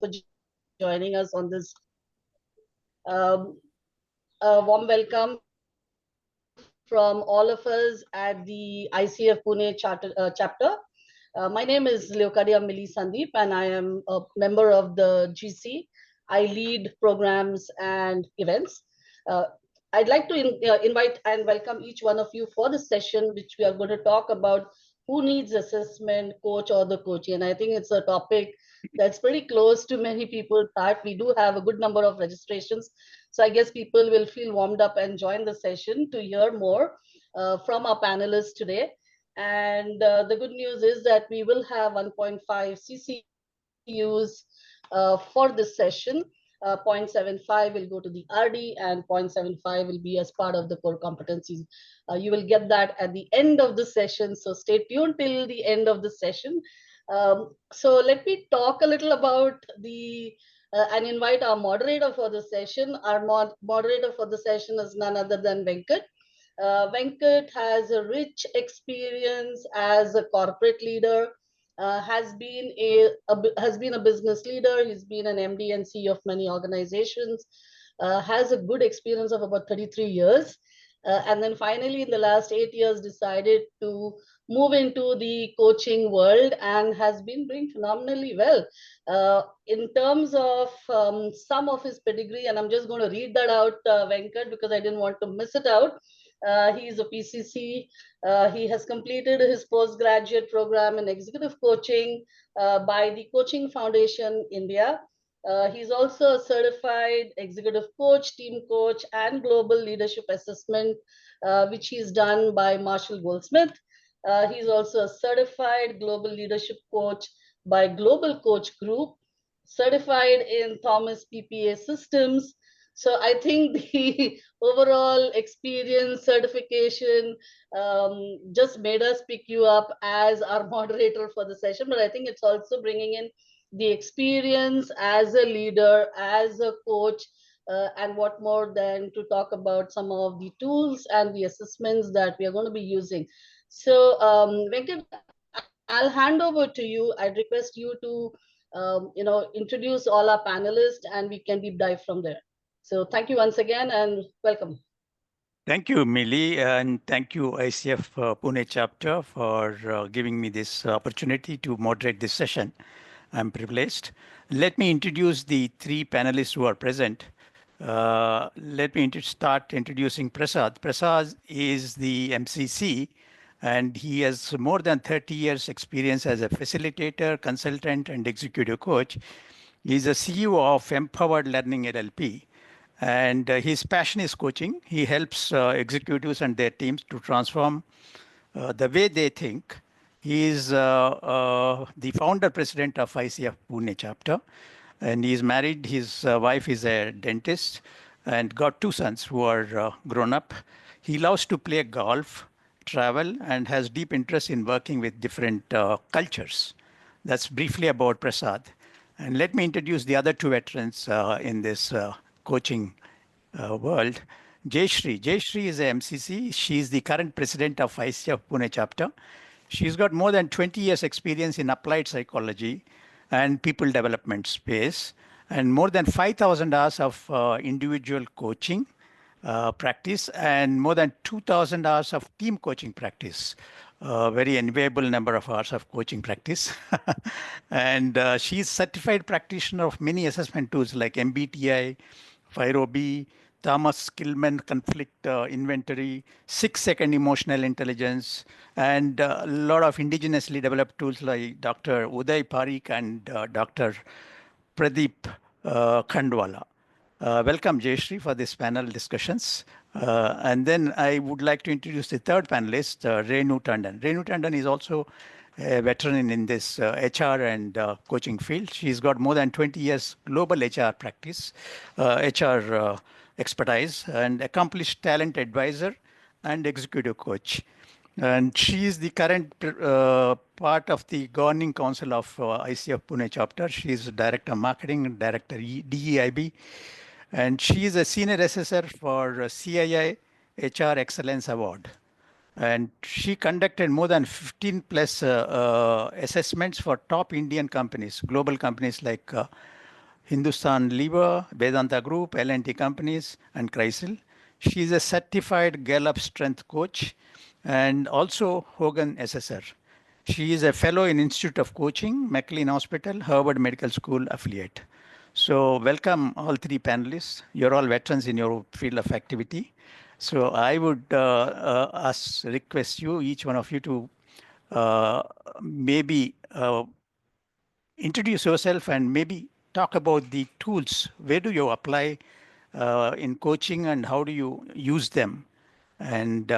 for joining us on this. A warm welcome from all of us at the ICF Pune chapter. My name is Leokadia Mili Sandeep, and I am a member of the GC. I lead programs and events. Uh, I'd like to invite and welcome each one of you for this session, which we are going to talk about who needs assessment, coach or the coachee. And I think it's a topic that's pretty close to many people's heart. We do have a good number of registrations. So I guess people will feel warmed up and join the session to hear more from our panelists today. And the good news is that we will have 1.5 CCUs for this session. 0.75 will go to the RD and 0.75 will be as part of the core competencies. You will get that at the end of the session. So stay tuned till the end of the session. So let me talk a little about the and invite our moderator for the session. Our moderator for the session is none other than Venkat. Venkat has a rich experience as a corporate leader, has been a business leader. He's been an MD and CEO of many organizations. Has a good experience of about 33 years. And then finally, in the last 8 years, decided to move into the coaching world and has been doing phenomenally well. In terms of some of his pedigree, and I'm just going to read that out, Venkat, because I didn't want to miss it out. He is a PCC. He has completed his postgraduate program in executive coaching by the Coaching Foundation India. He's also a certified executive coach, team coach, and global leadership assessment, which he's done by Marshall Goldsmith. He's also a certified global leadership coach by Global Coach Group, certified in Thomas PPA systems. So I think the overall experience certification just made us pick you up as our moderator for the session. But I think it's also bringing in the experience as a leader, as a coach, and what more than to talk about some of the tools and the assessments that we are going to be using. So Venkat, I'll hand over to you. I'd request you to introduce all our panelists and we can deep dive from there. So thank you once again and welcome. Thank you, Millie, and thank you, ICF Pune chapter, for giving me this opportunity to moderate this session. I'm privileged. Let me introduce the three panelists who are present. Let me start introducing Prasad. Prasad is the MCC, and he has more than 30 years experience as a facilitator, consultant, and executive coach. He's a CEO of Empowered Learning LLP. And his passion is coaching. He helps executives and their teams to transform the way they think. He is the founder president of ICF Pune chapter. And he's married. His wife is a dentist and got two sons who are grown up. He loves to play golf, travel, and has deep interest in working with different cultures. That's briefly about Prasad. And let me introduce the other two veterans in this coaching world. Jayashree. Jayashree is a MCC. She's the current president of ICF Pune chapter. She's got more than 20 years experience in applied psychology and people development space, and more than 5,000 hours of individual coaching practice and more than 2,000 hours of team coaching practice. Very enviable number of hours of coaching practice. And she's certified practitioner of many assessment tools like MBTI, FIRO-B, Thomas Skillman conflict inventory, 6-second emotional intelligence, and a lot of indigenously developed tools like Dr. Uday Parikh and Dr. Pradeep Khandwala. Welcome, Jayashree, for this panel discussions. And then I would like to introduce the third panelist, Renu Tandon. Renu Tandon is also a veteran in this HR and coaching field. She's got more than 20 years global HR practice, HR expertise, and accomplished talent advisor and executive coach. And she is the current part of the governing council of ICF Pune chapter. She is director of marketing and director DEIB. And she is a senior assessor for CII HR Excellence Award. And she conducted more than 15 plus assessments for top Indian companies, global companies like Hindustan Lever, Vedanta Group, L&T Companies, and Chrysler. She is a certified Gallup Strength Coach and also Hogan SSR. She is a fellow in Institute of Coaching, McLean Hospital, Harvard Medical School affiliate. So welcome all three panelists. You're all veterans in your field of activity. So I would request you, each one of you, to maybe introduce yourself and maybe talk about the tools. Where do you apply in coaching and how do you use them? And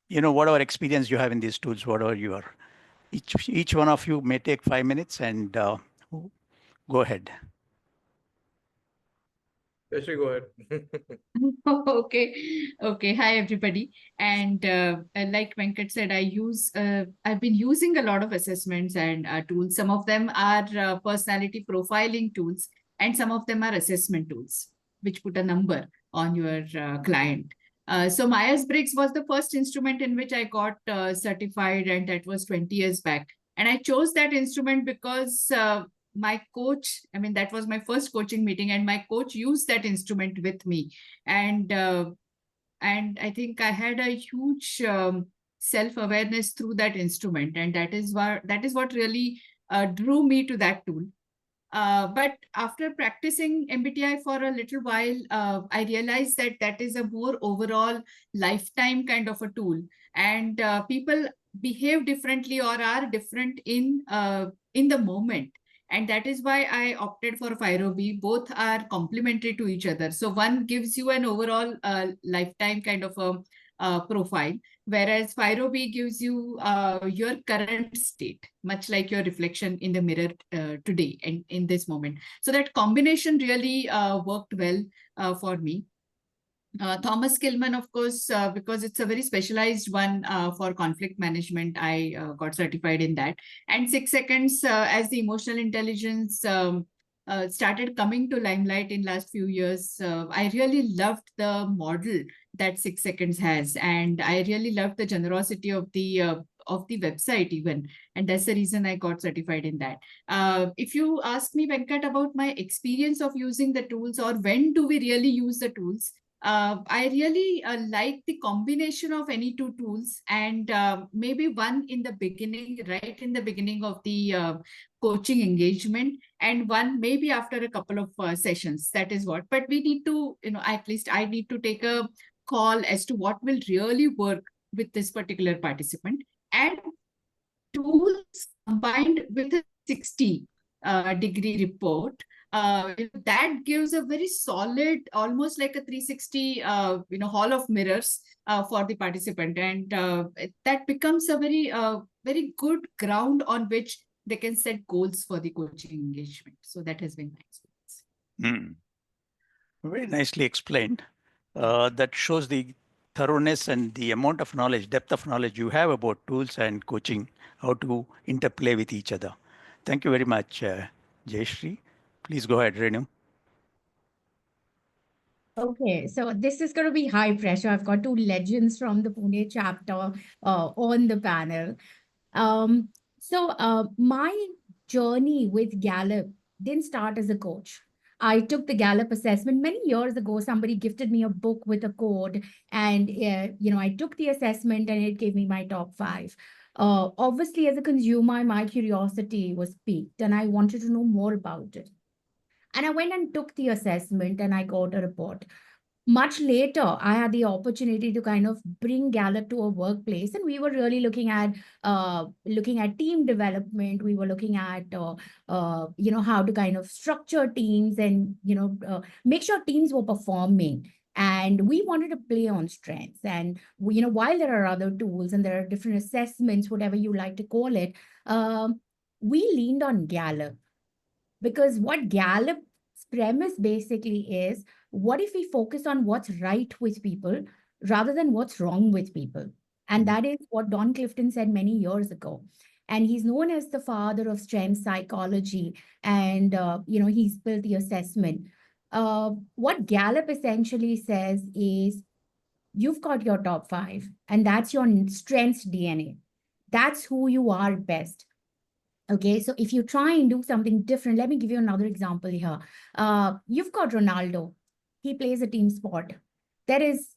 whatever experience you have in these tools, whatever you are. Each one of you may take 5 minutes and go ahead. Actually, go ahead. Okay. Okay. Hi, everybody. And like Venkat said, I've been using a lot of assessments and tools. Some of them are personality profiling tools, and some of them are assessment tools, which put a number on your client. So Myers-Briggs was the first instrument in which I got certified, and that was 20 years back. And I chose that instrument because my coach, I mean, that was my first coaching meeting, and my coach used that instrument with me. And I think I had a huge self-awareness through that instrument. And that is what really drew me to that tool. But after practicing MBTI for a little while, I realized that that is a more overall lifetime kind of a tool. And people behave differently or are different in the moment. And that is why I opted for FIRO-B. Both are complementary to each other. So one gives you an overall lifetime kind of a profile, whereas FIRO-B gives you your current state, much like your reflection in the mirror today and in this moment. So that combination really worked well for me. Thomas Kilman, of course, because it's a very specialized one for conflict management, I got certified in that. And 6 seconds, as the emotional intelligence started coming to limelight in last few years, I really loved the model that 6 seconds has, and I really loved the generosity of the website even, and that's the reason I got certified in that. If you ask me, Venkat, about my experience of using the tools or when do we really use the tools, I really like the combination of any two tools, and maybe one in the beginning, right in the beginning of the coaching engagement, and one maybe after a couple of sessions. That is what. But we need to, at least I need to take a call as to what will really work with this particular participant. And tools combined with a 60-degree report, that gives a very solid, almost like a 360, hall of mirrors for the participant, and that becomes a very good ground on which they can set goals for the coaching engagement. So that has been my experience. Very nicely explained. That shows the thoroughness and the amount of knowledge, depth of knowledge you have about tools and coaching, how to interplay with each other. Thank you very much, Jayashree. Please go ahead, Renu. Okay, so this is going to be high pressure. I've got two legends from the Pune chapter on the panel. My journey with Gallup didn't start as a coach. I took the Gallup assessment many years ago. Somebody gifted me a book with a code, and I took the assessment, and it gave me my top 5. Obviously, as a consumer, my curiosity was piqued, and I wanted to know more about it. And I went and took the assessment, and I got a report. Much later, I had the opportunity to kind of bring Gallup to a workplace, and we were really looking at team development. We were looking at how to kind of structure teams and make sure teams were performing. And we wanted to play on strengths. And while there are other tools and there are different assessments, whatever you like to call it, we leaned on Gallup. Because what Gallup's premise basically is, what if we focus on what's right with people rather than what's wrong with people? And that is what Don Clifton said many years ago. And he's known as the father of strength psychology. And, he's built the assessment. What Gallup essentially says is, you've got your top 5, and that's your strengths DNA. That's who you are best. Okay, so if you try and do something different, let me give you another example here. You've got Ronaldo. He plays a team sport. There is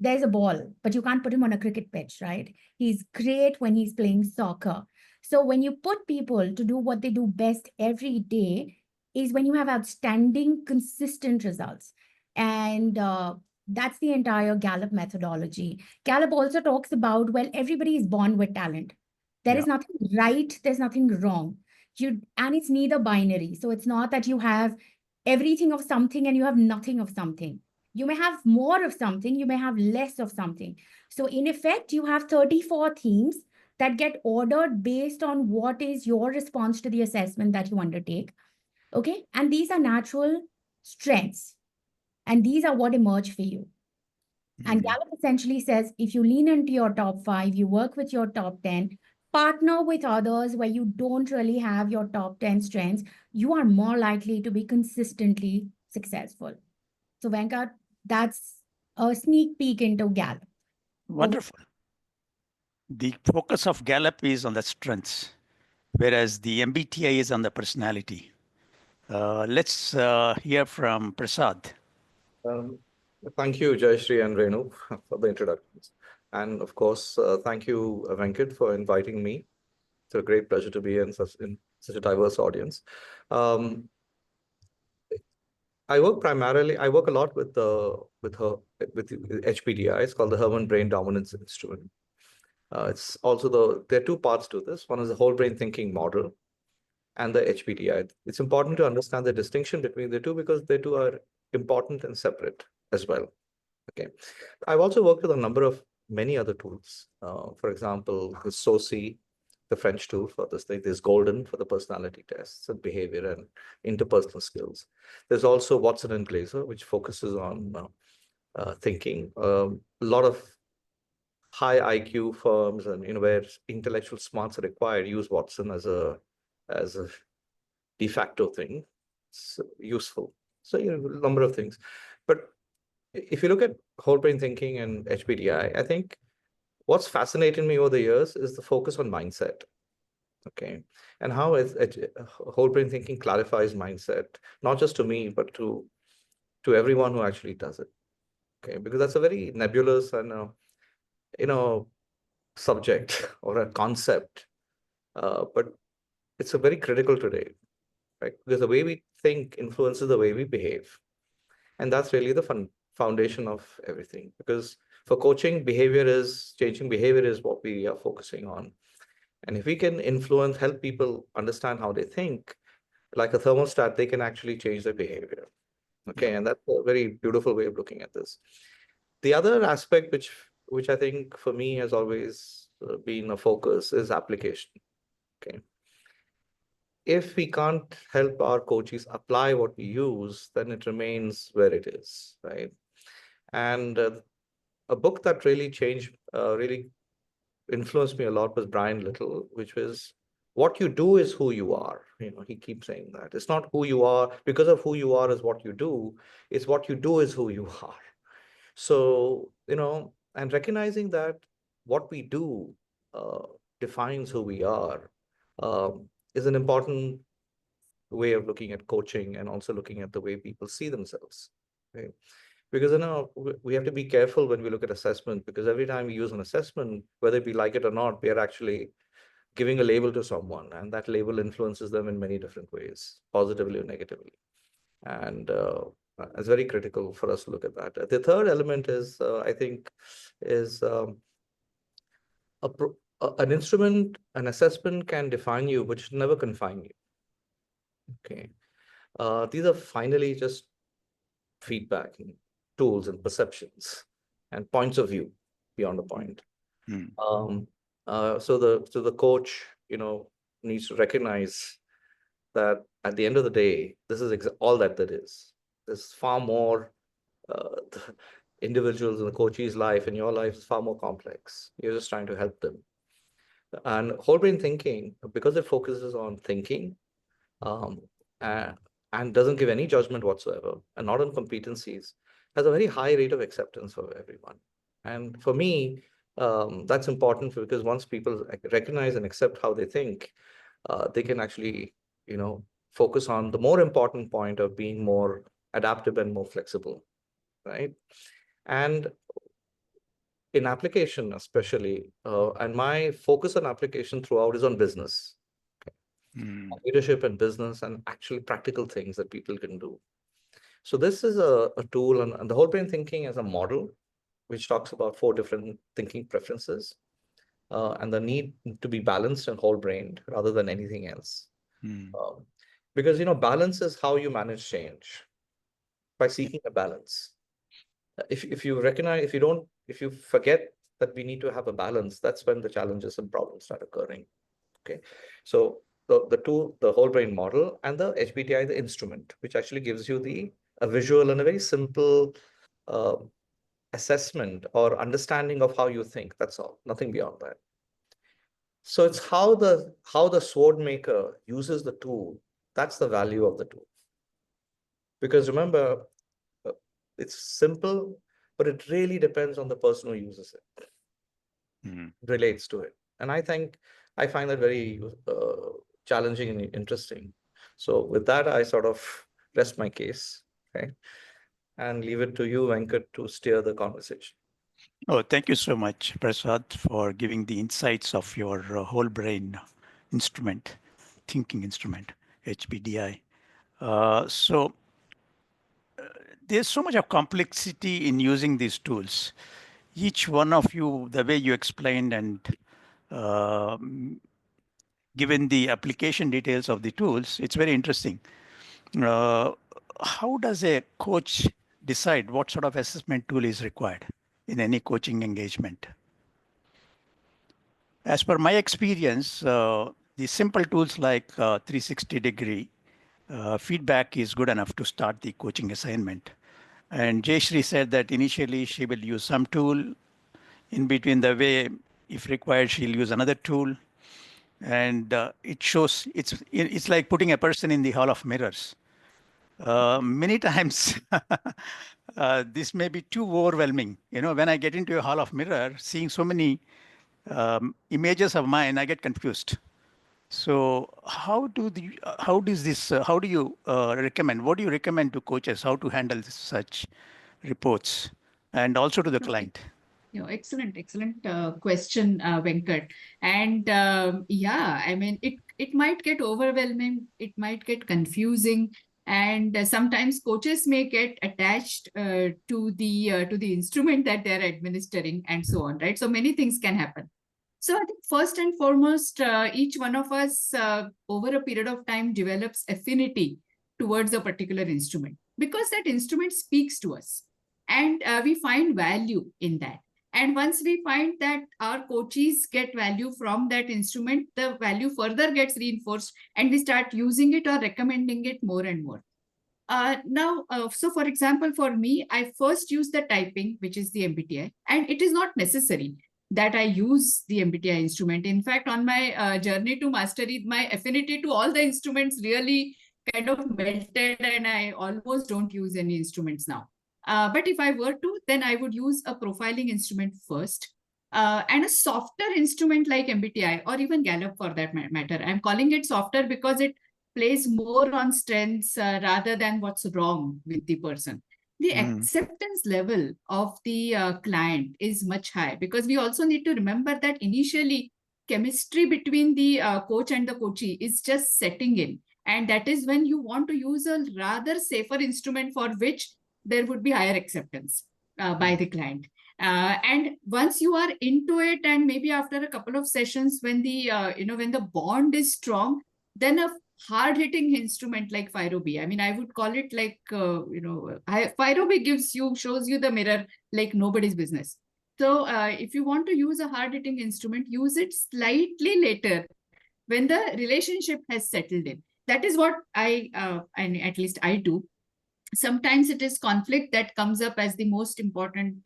there's a ball, but you can't put him on a cricket pitch, right? He's great when he's playing soccer. So when you put people to do what they do best every day is when you have outstanding, consistent results. And that's the entire Gallup methodology. Gallup also talks about, well, everybody is born with talent. There Yeah. is nothing right, there's nothing wrong. And it's neither binary. So it's not that you have everything of something and you have nothing of something. You may have more of something, you may have less of something. So in effect, you have 34 themes that get ordered based on what is your response to the assessment that you undertake. Okay. And these are natural strengths. And these are what emerge for you. And Gallup essentially says if you lean into your top 5, you work with your top 10, partner with others where you don't really have your top 10 strengths, you are more likely to be consistently successful. So, Venkat, that's a sneak peek into Gallup. Wonderful. The focus of Gallup is on the strengths, whereas the MBTI is on the personality. Let's hear from Prasad. Um, Thank you, Jayashree and Renu, for the introductions. And of course, thank you, Venkat, for inviting me. It's a great pleasure to be in such a diverse audience. Um, I work a lot with HPDI. It's called the Herman Brain Dominance Instrument. It's also there are two parts to this. One is the whole brain thinking model and the HPDI. It's important to understand the distinction between the two because the two are important and separate as well. Okay. I've also worked with a number of many other tools. For example, the SOCI, the French tool for this thing. There's Golden for the personality tests and behavior and interpersonal skills. There's also Watson and Glaser, which focuses on thinking. A lot of high IQ firms and where intellectual smarts are required use Watson as a de facto thing. It's useful. So a number of things. But if you look at whole brain thinking and HBDI, I think what's fascinated me over the years is the focus on mindset. Okay. And how whole brain thinking clarifies mindset, not just to me, but to everyone who actually does it. Okay. Because that's a very nebulous and, subject or a concept. But it's a very critical today, right? Because the way we think influences the way we behave. And that's really the foundation of everything. Because for coaching, changing behavior is what we are focusing on. And if we can help people understand how they think, like a thermostat, they can actually change their behavior. Okay, and that's a very beautiful way of looking at this. The other aspect, which I think for me has always been a focus, is application. Okay. If we can't help our coaches apply what we use, then it remains where it is, right? And a book that really really influenced me a lot was Brian Little, which was what you do is who you are. He keeps saying that. It's not who you are because of who you are is what you do. It's what you do is who you are. So, and recognizing that what we do defines who we are is an important way of looking at coaching and also looking at the way people see themselves. Right? Because we have to be careful when we look at assessment, because every time we use an assessment, whether we like it or not, we are actually giving a label to someone, and that label influences them in many different ways, positively or negatively. And it's very critical for us to look at that. The third element is, I think, is an instrument, an assessment can define you, but should never confine you. Okay. These are finally just feedback and tools and perceptions and points of view beyond the point. So the coach, needs to recognize that at the end of the day, this is all that there is. There's far more. The individuals in the coachee's life and your life is far more complex. You're just trying to help them. And whole brain thinking, because it focuses on thinking, um, and doesn't give any judgment whatsoever, and not on competencies, has a very high rate of acceptance for everyone. And for me, that's important because once people recognize and accept how they think, they can actually, focus on the more important point of being more adaptive and more flexible, right? And in application, especially, and my focus on application throughout is on business, leadership and business, and actually practical things that people can do. So this is a tool, and the whole brain thinking is a model which talks about 4 different thinking preferences, and the need to be balanced and whole brained rather than anything else. Because balance is how you manage change, by seeking a balance. If you recognize, if you forget that we need to have a balance, that's when the challenges and problems start occurring. Okay, so the tool, the whole brain model, and the HBTI, the instrument, which actually gives you a visual and a very simple uh, assessment or understanding of how you think. That's all, nothing beyond that. So it's how the sword maker uses the tool. That's the value of the tool. Because remember, it's simple, but it really depends on the person who uses it, relates to it. And I find that very challenging and interesting. So with that, I sort of rest my case, okay, and leave it to you, Venkat, to steer the conversation. Oh, thank you so much, Prasad, for giving the insights of your whole brain instrument, thinking instrument, HBDI. So there's so much of complexity in using these tools. Each one of you, the way you explained and given the application details of the tools, it's very interesting. How does a coach decide what sort of assessment tool is required in any coaching engagement? As per my experience, the simple tools like 360-degree feedback is good enough to start the coaching assignment. And Jayashree said that initially she will use some tool. In between the way, if required, she'll use another tool. And it shows, it's like putting a person in the hall of mirrors. Many times, this may be too overwhelming. When I get into a hall of mirror, seeing so many images of mine, I get confused. So how do you recommend, what do you recommend to coaches, how to handle such reports and also to the client? Excellent question, Venkat. And yeah, I mean, it might get overwhelming, it might get confusing, and sometimes coaches may get attached to the instrument that they're administering, and so on, right? So many things can happen. So I think first and foremost, each one of us over a period of time develops affinity towards a particular instrument because that instrument speaks to us, and we find value in that. And once we find that our coaches get value from that instrument, the value further gets reinforced and we start using it or recommending it more and more. So for example, for me, I first use the typing, which is the MBTI, and it is not necessary that I use the MBTI instrument. In fact, on my journey to mastery, my affinity to all the instruments really kind of melted and I almost don't use any instruments now. But if I were to, then I would use a profiling instrument first, and a softer instrument like MBTI or even Gallup for that matter. I'm calling it softer because it plays more on strengths rather than what's wrong with the person. The acceptance level of the client is much high because we also need to remember that initially chemistry between the coach and the coachee is just setting in. And that is when you want to use a rather safer instrument for which there would be higher acceptance by the client. And once you are into it, and maybe after a couple of sessions, when the when the bond is strong, then a hard-hitting instrument like Fyrobi, I mean, I would call it like Fyrobi shows you the mirror like nobody's business. So if you want to use a hard-hitting instrument, use it slightly later when the relationship has settled in. That is what and at least I do. Sometimes it is conflict that comes up as the most important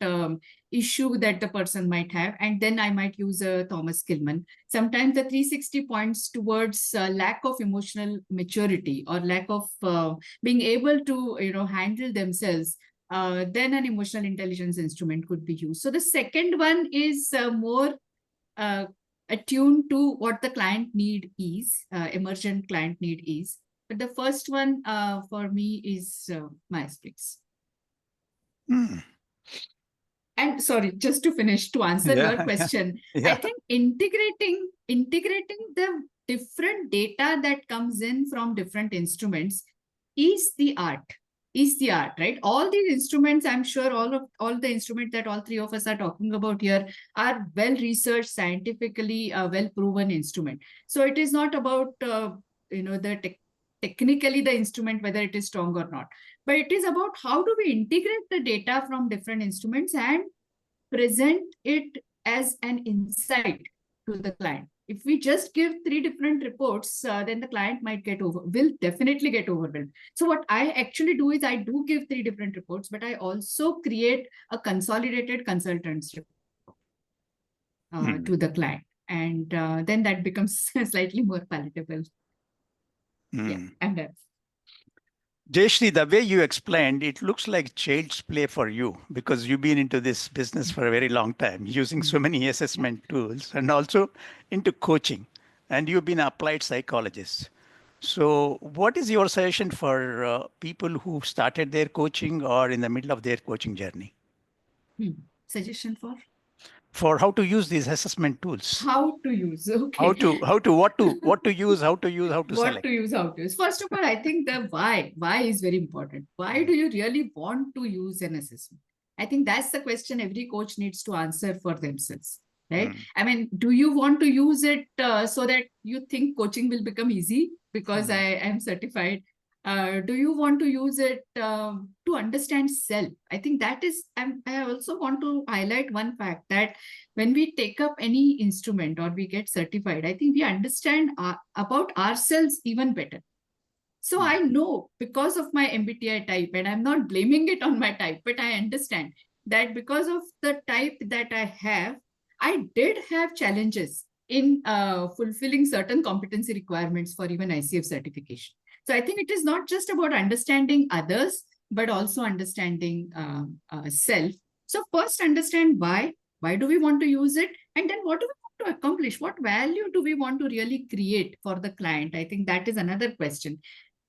issue that the person might have, and then I might use a Thomas Kilmann. Sometimes the 360 points towards lack of emotional maturity or lack of being able to handle themselves. Then an emotional intelligence instrument could be used. So the second one is more attuned to what the client need is, emergent client need is. But the first one for me is Myers-Briggs. Hmm. And sorry, just to finish, to answer your Yeah, question, yeah. I think integrating the different data that comes in from different instruments is the art. Right? All these instruments, I'm sure all the instruments that all three of us are talking about here are well researched, scientifically well proven instrument. So it is not about technically the instrument, whether it is strong or not, but it is about how do we integrate the data from different instruments and present it as an insight to the client. If we just give three different reports, then the client will definitely get overwhelmed. So what I actually do is I do give three different reports, but I also create a consolidated consultants report to the client. And then that becomes slightly more palatable. Yeah, I'm done. Jayashri, the way you explained, it looks like child's play for you because you've been into this business for a very long time, using so many assessment tools and also into coaching. And you've been an applied psychologist. So, what is your suggestion for people who started their coaching or in the middle of their coaching journey? Suggestion for how to use these assessment tools? How to use? Okay. What to use, how to use, how to What select. to use, how to use. First of all, I think the why is very important. Why do you really want to use an assessment? I think that's the question every coach needs to answer for themselves, right? I mean, do you want to use it so that you think coaching will become easy because I am certified? Do you want to use it to understand self? I think that is, I also want to highlight one fact that when we take up any instrument or we get certified, I think we understand about ourselves even better. So I know because of my MBTI type, and I'm not blaming it on my type, but I understand that because of the type that I have, I did have challenges in fulfilling certain competency requirements for even ICF certification. So I think it is not just about understanding others, but also understanding self. So first understand why do we want to use it? And then what do we want to accomplish? What value do we want to really create for the client? I think that is another question.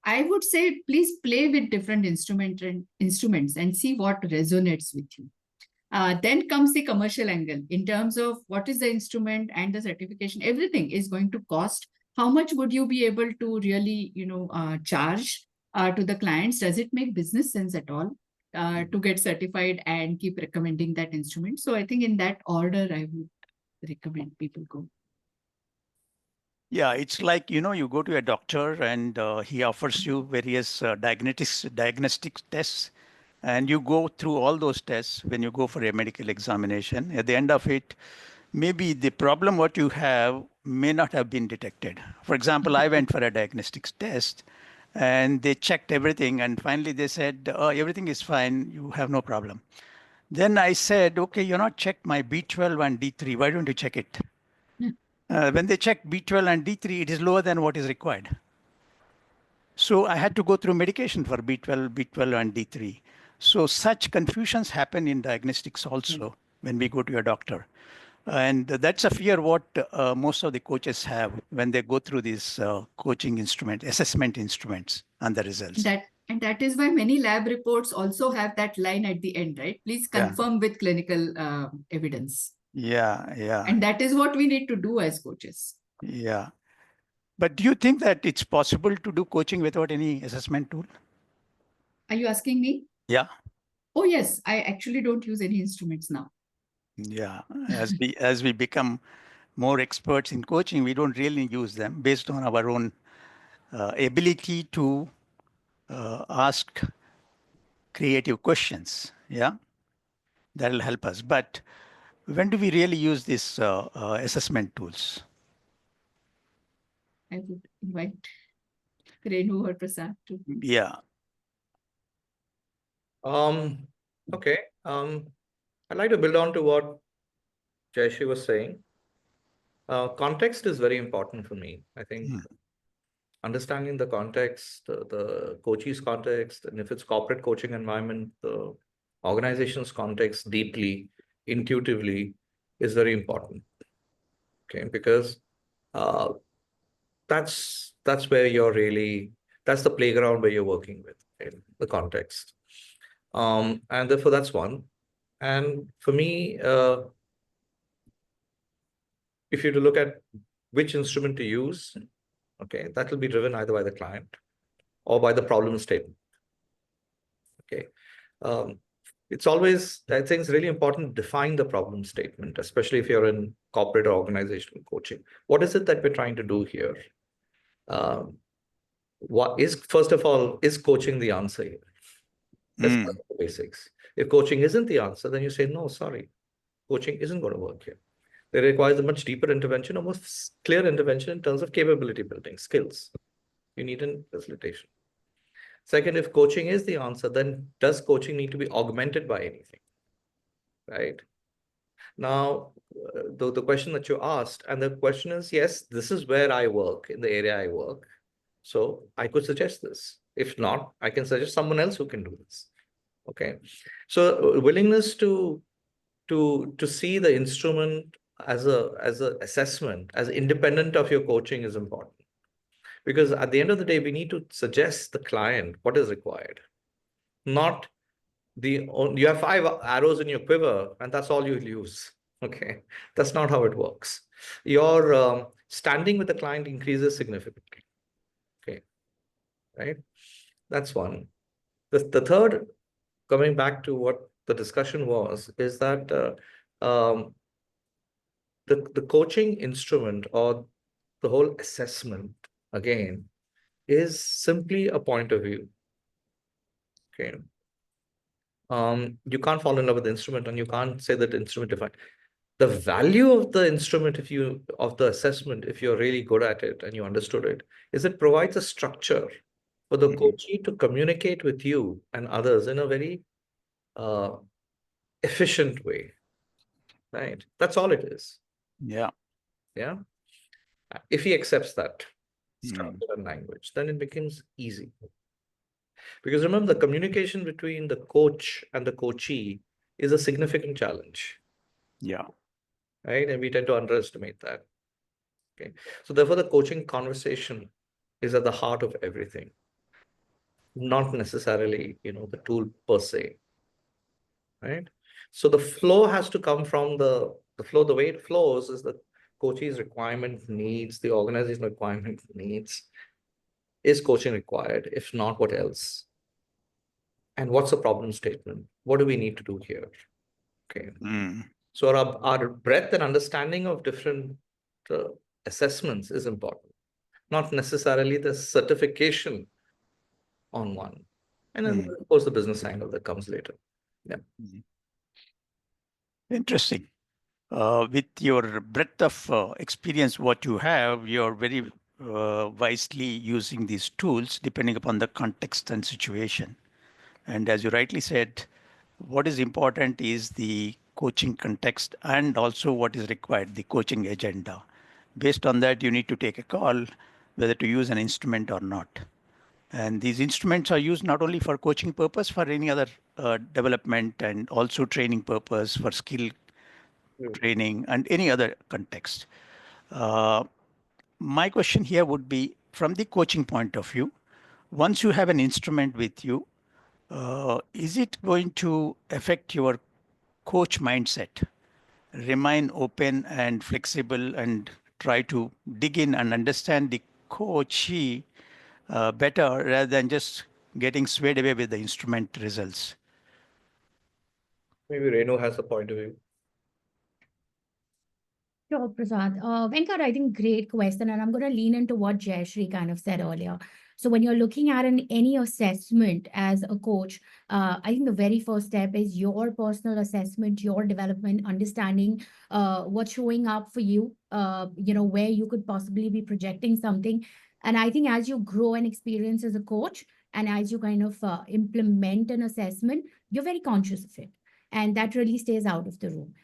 I would say, please play with different instruments and see what resonates with you. Then comes the commercial angle in terms of what is the instrument and the certification. Everything is going to cost. How much would you be able to really, charge to the clients? Does it make business sense at all to get certified and keep recommending that instrument? So I think in that order, I would recommend people go. Yeah, it's like, you go to a doctor and he offers you various diagnostic tests, and you go through all those tests when you go for a medical examination. At the end of it, maybe the problem what you have may not have been detected. For example, I went for a diagnostics test and they checked everything, and finally they said, everything is fine, you have no problem. Then I said, okay, you're not checked my B12 and D3. Why don't you check it? When they check B12 and D3, it is lower than what is required. So I had to go through medication for B12 and D3. So such confusions happen in diagnostics also when we go to a doctor. And that's a fear what most of the coaches have when they go through these coaching assessment instruments and the results. That is why many lab reports also have that line at the end, right? Please confirm with clinical evidence. Yeah. And that is what we need to do as coaches. Yeah. But do you think that it's possible to do coaching without any assessment tool? Are you asking me? Yeah. Oh, yes. I actually don't use any instruments now. Yeah. As we become more experts in coaching, we don't really use them based on our own ability to ask creative questions. Yeah. That'll help us. But when do we really use these assessment tools? I would invite Renu or Prasad to. Yeah. Okay. I'd like to build on to what Jayashri was saying. Context is very important for me. I think understanding the context, the coachee's context, and if it's corporate coaching environment, the organization's context deeply, intuitively is very important. Okay, because uh, that's where you're really, that's the playground where you're working with, in the context. And therefore that's one. And for me, if you to look at which instrument to use, okay, that will be driven either by the client or by the problem statement. Okay. It's always, I think it's really important to define the problem statement, especially if you're in corporate or organizational coaching. What is it that we're trying to do here? What is, first of all, is coaching the answer here? That's the basics. If coaching isn't the answer, then you say, no, sorry, coaching isn't going to work here. It requires a much deeper intervention, a more clear intervention in terms of capability building, skills. You need a facilitation. Second, if coaching is the answer, then does coaching need to be augmented by anything? Right? Now, the question that you asked, and the question is, yes, this is where I work, in the area I work. So I could suggest this. If not, I can suggest someone else who can do this. Okay. So willingness to see the instrument as a assessment, as independent of your coaching is important. Because at the end of the day, we need to suggest the client what is required, not you have 5 arrows in your quiver and that's all you'll use. Okay, that's not how it works. Your standing with the client increases significantly. Okay, right? That's one. The third, coming back to what the discussion was, is that the coaching instrument or the whole assessment, again, is simply a point of view. Okay. You can't fall in love with the instrument and you can't say that the instrument defined. The value of the instrument, of the assessment, if you're really good at it and you understood it, is it provides a structure for the coachee to communicate with you and others in a very efficient way, right? That's all it is. Yeah. Yeah. If he accepts that structure and language, then it becomes easy. Because remember, the communication between the coach and the coachee is a significant challenge. Yeah. Right? And we tend to underestimate that. Okay. So therefore, the coaching conversation is at the heart of everything, not necessarily, the tool per se. Right? So the flow has to come from the flow. The way it flows is the coachee's requirement needs, the organization requirement needs. Is coaching required? If not, what else? And what's the problem statement? What do we need to do here? Okay. So our breadth and understanding of different assessments is important, not necessarily the certification on one. And then, of course, the business angle that comes later. Yeah. Interesting. With your breadth of experience, what you have, you're very wisely using these tools depending upon the context and situation. And as you rightly said, what is important is the coaching context and also what is required, the coaching agenda. Based on that, you need to take a call whether to use an instrument or not. And these instruments are used not only for coaching purpose, for any other development and also training purpose, for skill training and any other context. My question here would be from the coaching point of view, once you have an instrument with you, is it going to affect your coach mindset? Remain open and flexible and try to dig in and understand the coachee better rather than just getting swayed away with the instrument results. Maybe Renu has a point of view. Sure, Prasad. Venkat, I think great question, and I'm going to lean into what Jayashree kind of said earlier. So when you're looking at any assessment as a coach, I think the very first step is your personal assessment, your development, understanding what's showing up for you, where you could possibly be projecting something. And I think as you grow and experience as a coach, and as you kind of implement an assessment, you're very conscious of it. And that really stays out of the room.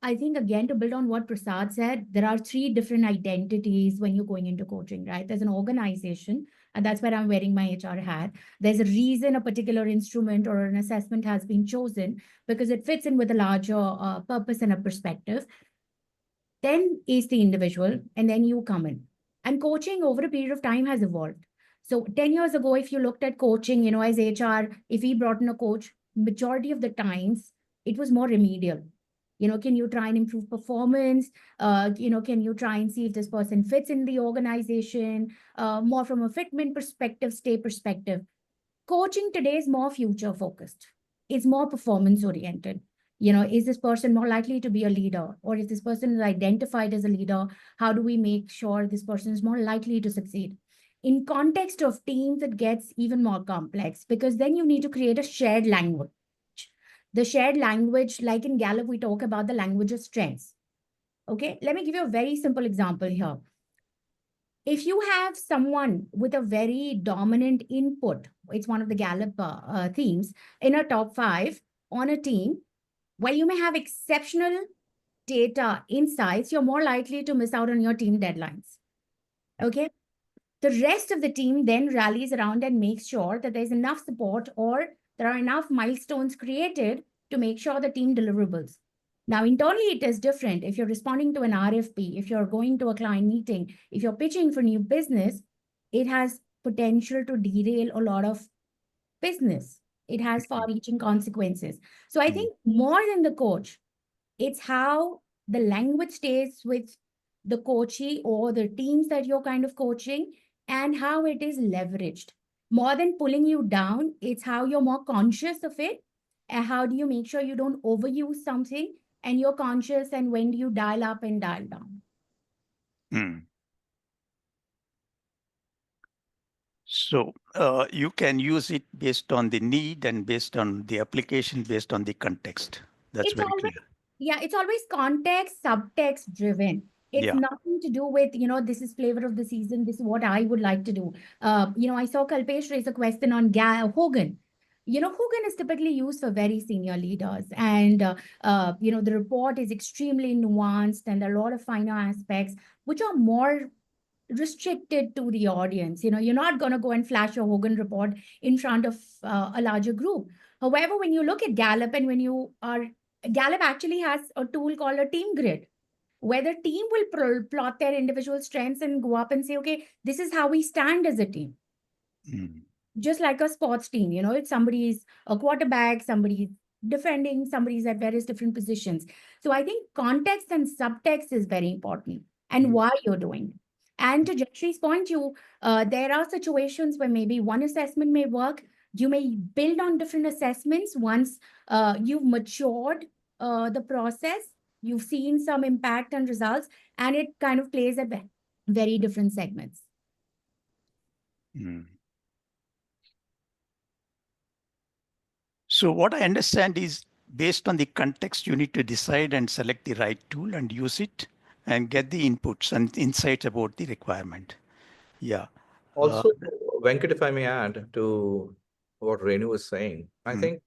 I think, again, to build on what Prasad said, there are 3 different identities when you're going into coaching, right? There's an organization, and that's where I'm wearing my HR hat. There's a reason a particular instrument or an assessment has been chosen because it fits in with a larger purpose and a perspective. then is the individual, and then you come in. And coaching over a period of time has evolved. So 10 years ago, if you looked at coaching, as HR, if we brought in a coach, majority of the times it was more remedial. Can you try and improve performance? Can you try and see if this person fits in the organization? More from a fitment perspective, stay perspective. Coaching today is more future focused. It's more performance oriented. Is this person more likely to be a leader? Or if this person is identified as a leader, how do we make sure this person is more likely to succeed? In context of teams, it gets even more complex because then you need to create a shared language. The shared language, like in Gallup, we talk about the language of strengths. Okay, let me give you a very simple example here. If you have someone with a very dominant input, it's one of the Gallup themes, in a top 5 on a team, while you may have exceptional data insights, you're more likely to miss out on your team deadlines. Okay. The rest of the team then rallies around and makes sure that there's enough support or there are enough milestones created to make sure the team deliverables. Now, internally, it is different. If you're responding to an RFP, if you're going to a client meeting, if you're pitching for new business, it has potential to derail a lot of business. It has far-reaching consequences. So I think more than the coach, it's how the language stays with the coachee or the teams that you're kind of coaching and how it is leveraged. More than pulling you down, it's how you're more conscious of it and how do you make sure you don't overuse something and you're conscious and when do you dial up and dial down. Hmm. So you can use it based on the need and based on the application, based on the context. That's It's very always, clear. yeah, it's always context, subtext driven. It's Yeah. nothing to do with, this is flavor of the season. This is what I would like to do. I saw Kalpesh raise a question on Hogan. Hogan is typically used for very senior leaders. And, the report is extremely nuanced and there are a lot of finer aspects, which are more restricted to the audience. You're not going to go and flash a Hogan report in front of a larger group. However, when you look at Gallup and Gallup actually has a tool called a team grid, where the team will plot their individual strengths and go up and say, okay, this is how we stand as a team. Just like a sports team, it's somebody's a quarterback, somebody's defending, somebody's at various different positions. So I think context and subtext is very important and why you're doing it. And to Jayashrie's point, there are situations where maybe one assessment may work. You may build on different assessments once you've matured the process, you've seen some impact and results, and it kind of plays at very different segments. So what I understand is based on the context, you need to decide and select the right tool and use it and get the inputs and insights about the requirement. Yeah. Also, Venkat, if I may add to what Renu was saying, I think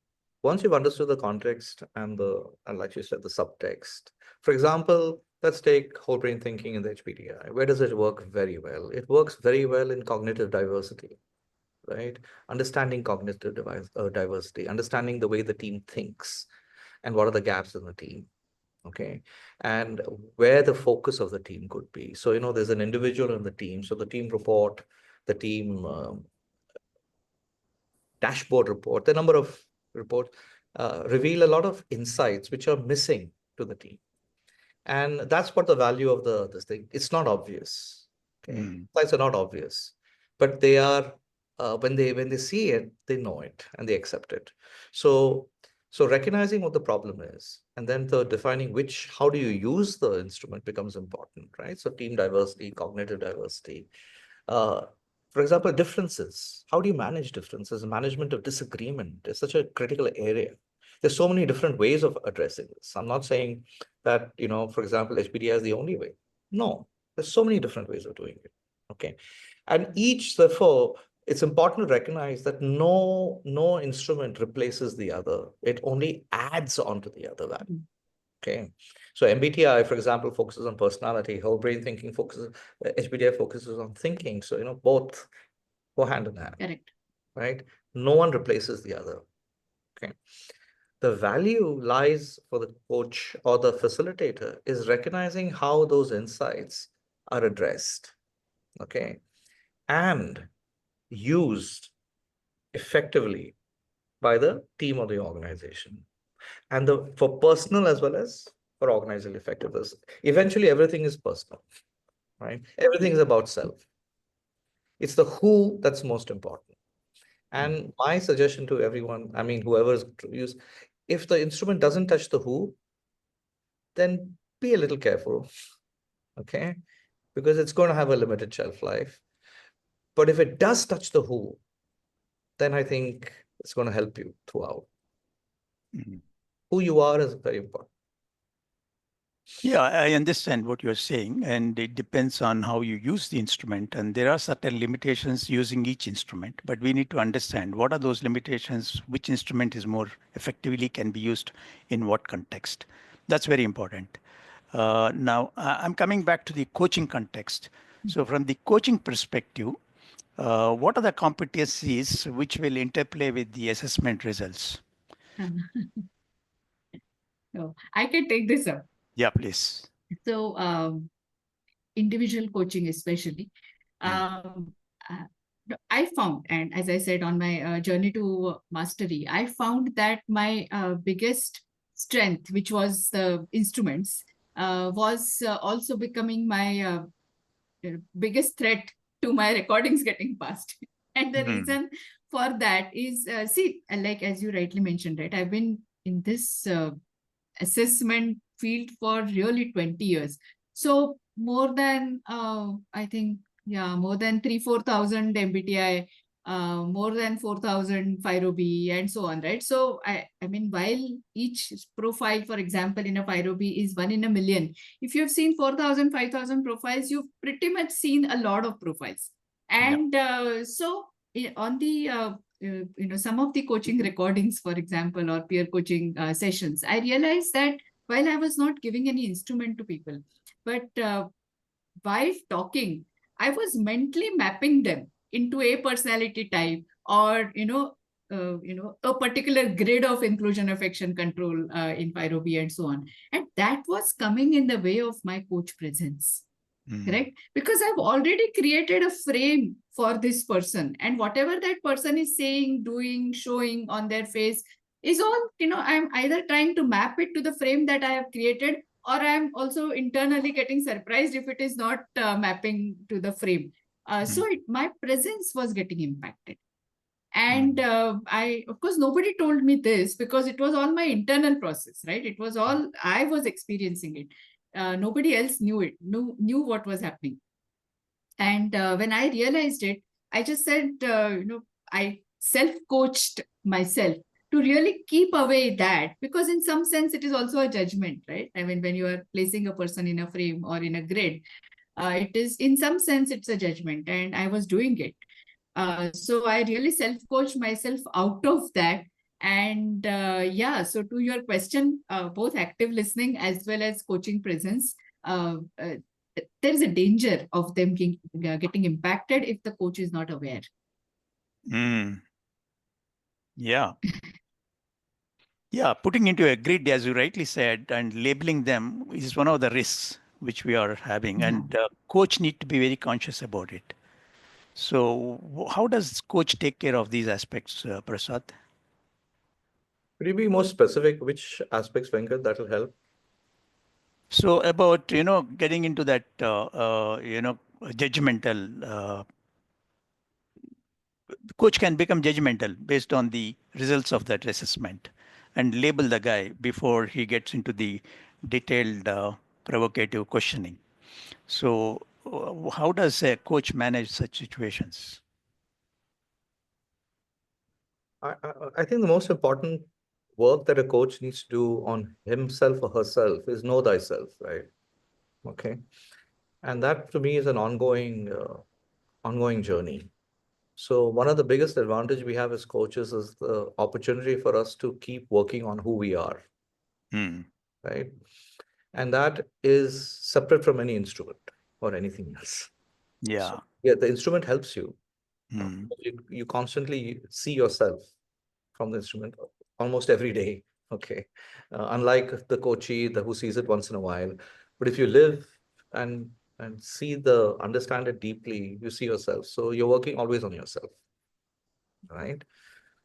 once you've understood the context and like you said, the subtext. For example, let's take whole brain thinking in the HPDI. Where does it work very well? It works very well in cognitive diversity, right? Understanding cognitive diversity, understanding the way the team thinks and what are the gaps in the team. Okay. And where the focus of the team could be. So, there's an individual in the team. So the team report, the team dashboard report, the number of reports reveal a lot of insights which are missing to the team. And that's what the value of this thing. It's not obvious. Okay. Insights are not obvious, but they are when they see it, they know it and they accept it. So recognizing what the problem is and then defining how do you use the instrument becomes important, right? So team diversity, cognitive diversity. For example, differences. How do you manage differences? Management of disagreement is such a critical area. There's so many different ways of addressing this. I'm not saying that, for example, HPDI is the only way. No, there's so many different ways of doing it. Okay. And therefore, it's important to recognize that no instrument replaces the other. It only adds on to the other value. Okay. So MBTI, for example, focuses on personality. Whole brain thinking HBDI focuses on thinking. So, both go hand in hand. Correct. Right? No one replaces the other. Okay. The value lies for the coach or the facilitator is recognizing how those insights are addressed, okay, and used effectively by the team or the organization, and for personal as well as for organizational effectiveness. Eventually, everything is personal, right? Everything is about self. It's the who that's most important. And my suggestion to everyone, I mean, whoever's used, if the instrument doesn't touch the who, then be a little careful, okay? Because it's going to have a limited shelf life. But if it does touch the who, then I think it's going to help you throughout. Mhm. Who you are is very important. Yeah, I understand what you're saying, and it depends on how you use the instrument. And there are certain limitations using each instrument, but we need to understand what are those limitations, which instrument is more effectively can be used in what context. That's very important. Now, I'm coming back to the coaching context. So, from the coaching perspective, what are the competencies which will interplay with the assessment results? So I can take this up. Yeah, please. So individual coaching, especially, Mm. uh, I found, and as I said on my journey to mastery, I found that my biggest strength, which was the instruments, was also becoming my biggest threat to my recordings getting passed. And the Mm. reason for that is, see, like as you rightly mentioned, right, I've been in this assessment field for really 20 years. So more than, I think, yeah, more than 4,000 MBTI, more than 4,000 FIRO-B and so on, right? So I mean, while each profile, for example, in a FIRO-B is 1 in a million, if you've seen 4,000, 5,000 profiles, you've pretty much seen a lot of profiles. And so on the some of the coaching recordings, for example, or peer coaching sessions, I realized that while I was not giving any instrument to people, but while talking, I was mentally mapping them into a personality type, or a particular grid of inclusion, affection, control in FIRO-B and so on. And that was coming in the way of my coach presence. Correct? Because I've already created a frame for this person, and whatever that person is saying, doing, showing on their face is all, I'm either trying to map it to the frame that I have created, or I'm also internally getting surprised if it is not mapping to the frame. So my presence was getting impacted. And I, of course, nobody told me this because it was all my internal process, right? It was all, I was experiencing it. Nobody else knew it, knew what was happening. And when I realized it, I just said, I self-coached myself to really keep away that, because in some sense, it is also a judgment, right? I mean, when you are placing a person in a frame or in a grid, it is, in some sense, it's a judgment, and I was doing it. So I really self-coached myself out of that. And yeah, so to your question, both active listening as well as coaching presence, there is a danger of them getting impacted if the coach is not aware. Yeah. Yeah, putting into a grid, as you rightly said, and labeling them is one of the risks which we are having, and coach need to be very conscious about it. So, how does coach take care of these aspects, Prasad? Could you be more specific which aspects, Venkat, that will help? So, about getting into that judgmental. Coach can become judgmental based on the results of that assessment, and label the guy before he gets into the detailed, provocative questioning. So, how does a coach manage such situations? I think the most important work that a coach needs to do on himself or herself is know thyself, right? Okay. And that to me is an ongoing journey. So one of the biggest advantage we have as coaches is the opportunity for us to keep working on who we are, right? And that is separate from any instrument or anything else. Yeah. So, yeah, the instrument helps you. Mm. You constantly see yourself from the instrument almost every day. Okay. Unlike the Coachee, who sees it once in a while. But if you live and see understand it deeply, you see yourself. So you're working always on yourself, right?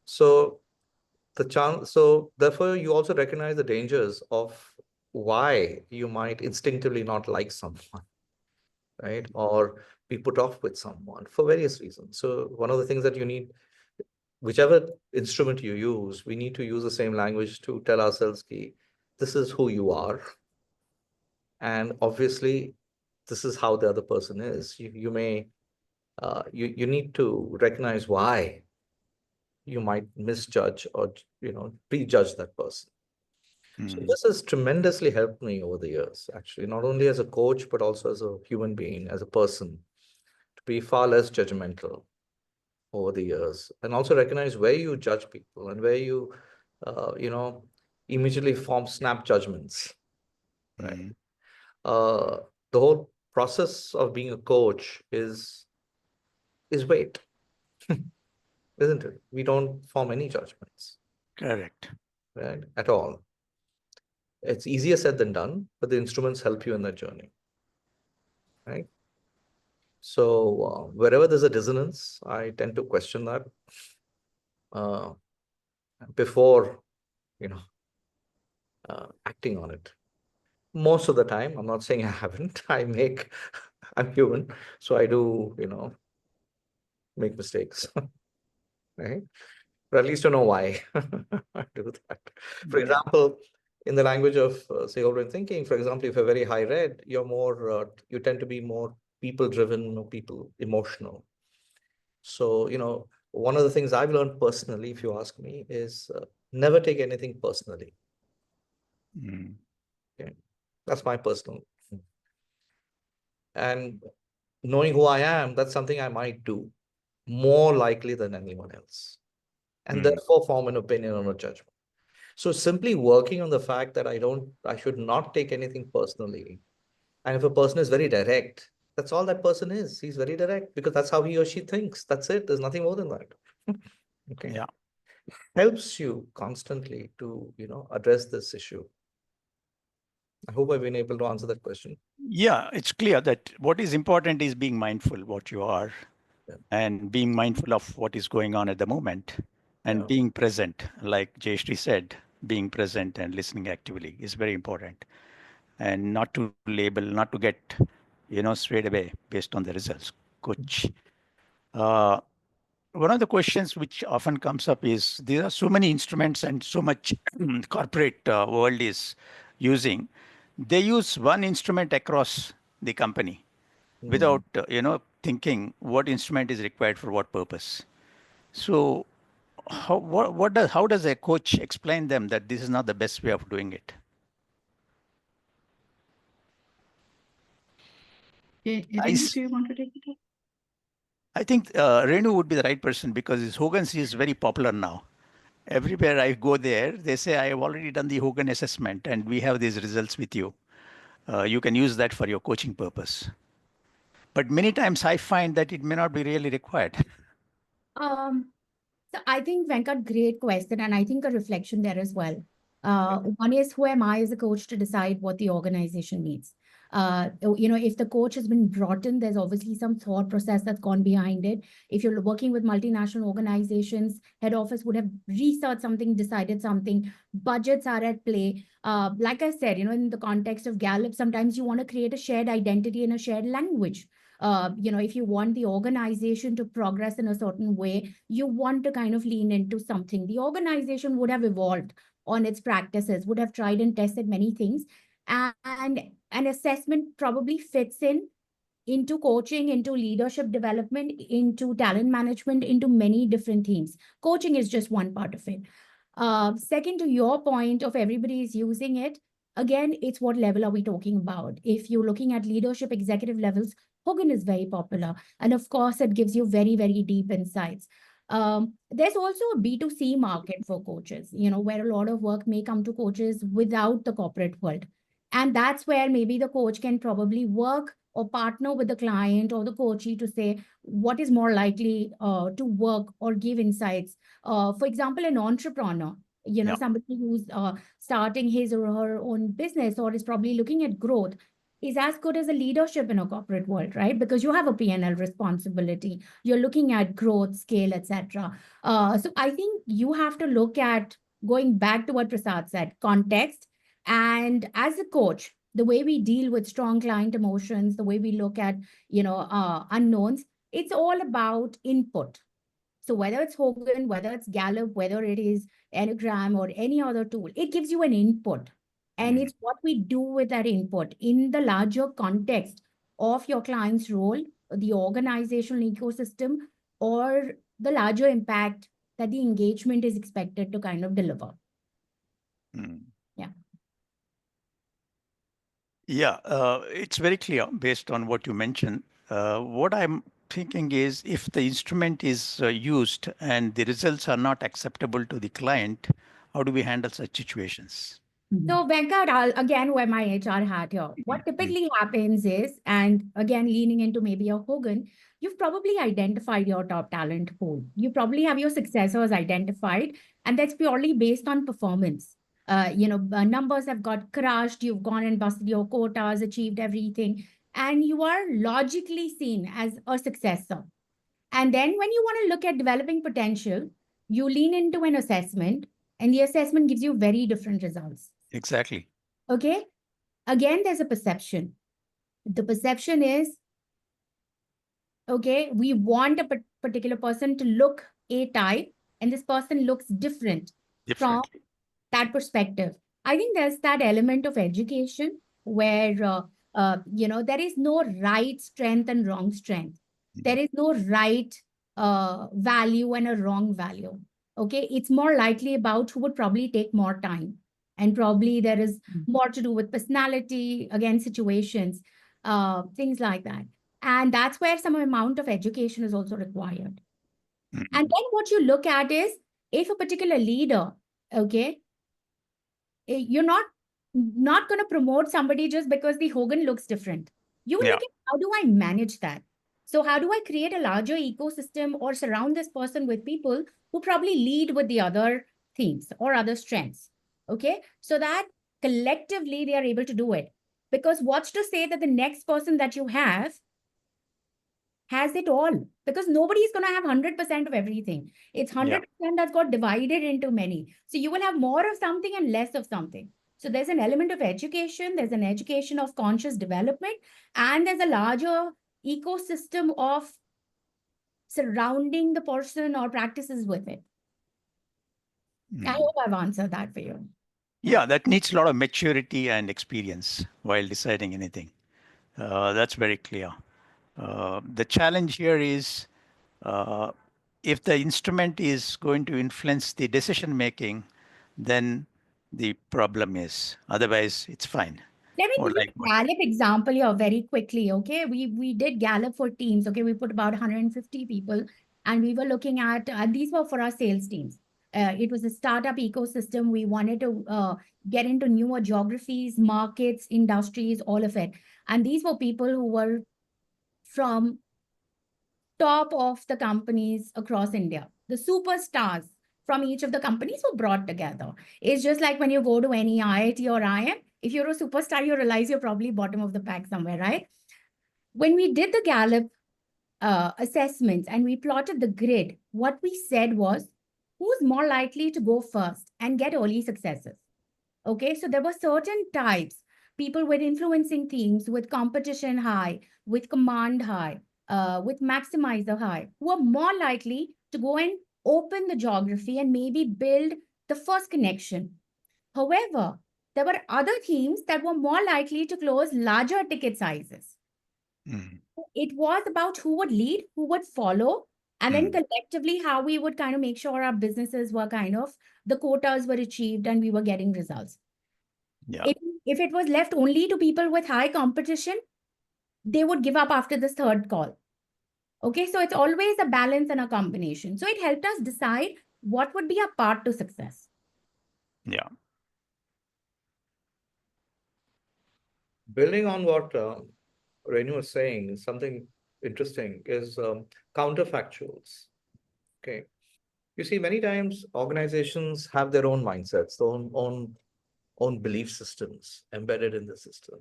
So so therefore you also recognize the dangers of why you might instinctively not like someone, right? Or be put off with someone for various reasons. So one of the things that you need, whichever instrument you use, we need to use the same language to tell ourselves, ki, this is who you are. And obviously, this is how the other person is. You may, you need to recognize why you might misjudge or, prejudge that person. So Mm. this has tremendously helped me over the years, actually, not only as a coach, but also as a human being, as a person, to be far less judgmental over the years, and also recognize where you judge people and where you, uh, you know, immediately form snap judgments, right? Mm. Uh, the whole process of being a coach is wait, isn't it? We don't form any judgments, Correct. right? At all. It's easier said than done, but the instruments help you in that journey, right? So wherever there's a dissonance, I tend to question that uh, before, you know, acting on it. Most of the time, I'm not saying I haven't. I'm human, so I do, make mistakes, right? But at least to know why I do that. For Yeah. example, in the language of, say, open thinking, for example, if you're very high read, you tend to be more people driven or people emotional. So, one of the things I've learned personally, if you ask me, is never take anything personally. Mm. Okay? That's my personal. And knowing who I am, that's something I might do more likely than anyone else, and Mm. therefore form an opinion or a judgment. So simply working on the fact that I should not take anything personally. And if a person is very direct, that's all that person is. He's very direct because that's how he or she thinks. That's it. There's nothing more than that. Okay. Yeah. Helps you constantly to, address this issue. I hope I've been able to answer that question. Yeah, it's clear that what is important is being mindful what you are Yeah. and being mindful of what is going on at the moment and Yeah. being present, like Jayashree said, being present and listening actively is very important. And not to label, not to get, straight away based on the results. Coach. Uh, One of the questions which often comes up is there are so many instruments and so much corporate world is using. They use one instrument across the company Mm. without thinking what instrument is required for what purpose. So how does a coach explain them that this is not the best way of doing it? Okay, I, Renu, s- do you want to take it up? I think Renu would be the right person because his Hogan's is very popular now. Everywhere I go there, they say, I have already done the Hogan assessment and we have these results with you. You can use that for your coaching purpose. But many times I find that it may not be really required. Um, So I think Venkat, great question, and I think a reflection there as well. One is who am I as a coach to decide what the organization needs? If the coach has been brought in, there's obviously some thought process that's gone behind it. If you're working with multinational organizations, head office would have researched something, decided something. Budgets are at play. Like I said, in the context of Gallup, sometimes you want to create a shared identity and a shared language. If you want the organization to progress in a certain way, you want to kind of lean into something. The organization would have evolved on its practices, would have tried and tested many things. And an assessment probably fits into coaching, into leadership development, into talent management, into many different themes. Coaching is just one part of it. Second, to your point of everybody is using it, again, it's what level are we talking about? If you're looking at leadership executive levels, Hogan is very popular. And of course, it gives you very, very deep insights. There's also a B2C market for coaches, where a lot of work may come to coaches without the corporate world. And that's where maybe the coach can probably work or partner with the client or the coachee to say what is more likely to work or give insights. For example, an entrepreneur Yeah. somebody who's starting his or her own business or is probably looking at growth is as good as a leadership in a corporate world, right? Because you have a P&L responsibility. You're looking at growth, scale, etc. So I think you have to look at, going back to what Prasad said, context. And as a coach, the way we deal with strong client emotions, the way we look at, unknowns, it's all about input. So whether it's Hogan, whether it's Gallup, whether it is Enneagram or any other tool, it gives you an input. And Mm. it's what we do with that input in the larger context of your client's role, the organizational ecosystem, or the larger impact that the engagement is expected to kind of deliver. Mm. Yeah. Yeah, it's very clear based on what you mentioned. What I'm thinking is if the instrument is used and the results are not acceptable to the client, how do we handle such situations? So, Venkat, I'll again wear my HR hat here. What Mm. typically happens is, and again, leaning into maybe a Hogan, you've probably identified your top talent pool. You probably have your successors identified, and that's purely based on performance. Numbers have got crushed, you've gone and busted your quotas, achieved everything, and you are logically seen as a successor. And then when you want to look at developing potential, you lean into an assessment, and the assessment gives you very different results. Exactly. Okay. Again, there's a perception. The perception is, okay, we want a particular person to look a type, and this person looks different from Differently. that perspective. I think there's that element of education where, there is no right strength and wrong strength. There is no right value and a wrong value. Okay. It's more likely about who would probably take more time. And probably there is more to do with personality, again, situations, things like that. And that's where some amount of education is also required. Mm. And then what you look at is if a particular leader, okay, you're not going to promote somebody just because the Hogan looks different. You will Yeah. look at how do I manage that? So how do I create a larger ecosystem or surround this person with people who probably lead with the other themes or other strengths? Okay. So that collectively they are able to do it. Because what's to say that the next person that you have has it all, because nobody is going to have 100% of everything. It's Yeah. 100% that's got divided into many. So you will have more of something and less of something. So there's an element of education, there's an education of conscious development, and there's a larger ecosystem of surrounding the person or practices with it. I Mm. hope I've answered that for you. Yeah, that needs a lot of maturity and experience while deciding anything. That's very clear. The challenge here is uh, if the instrument is going to influence the decision making, then the problem is. Otherwise, it's fine. Let me Or give you like a what? Gallup example here very quickly. Okay, we did Gallup for teams. Okay, we put about 150 people, and we were looking at these were for our sales teams. It was a startup ecosystem. We wanted to get into newer geographies, markets, industries, all of it. And these were people who were from top of the companies across India. The superstars from each of the companies were brought together. It's just like when you go to any IIT or IIM, if you're a superstar, you realize you're probably bottom of the pack somewhere, right? When we did the Gallup assessments and we plotted the grid, what we said was who's more likely to go first and get early successes. Okay, so there were certain types, people with influencing themes, with competition high, with command high, with maximizer high, who are more likely to go and open the geography and maybe build the first connection. However, there were other themes that were more likely to close larger ticket sizes. Mm. It was about who would lead, who would follow, and then Mm. collectively how we would kind of make sure our businesses were kind of, the quotas were achieved and we were getting results. Yeah. If it was left only to people with high competition, they would give up after this third call. Okay, so it's always a balance and a combination. So it helped us decide what would be our path to success. Yeah. Building on what Renu was saying, something interesting is counterfactuals. Okay. You see, many times organizations have their own mindsets, their own belief systems embedded in the system.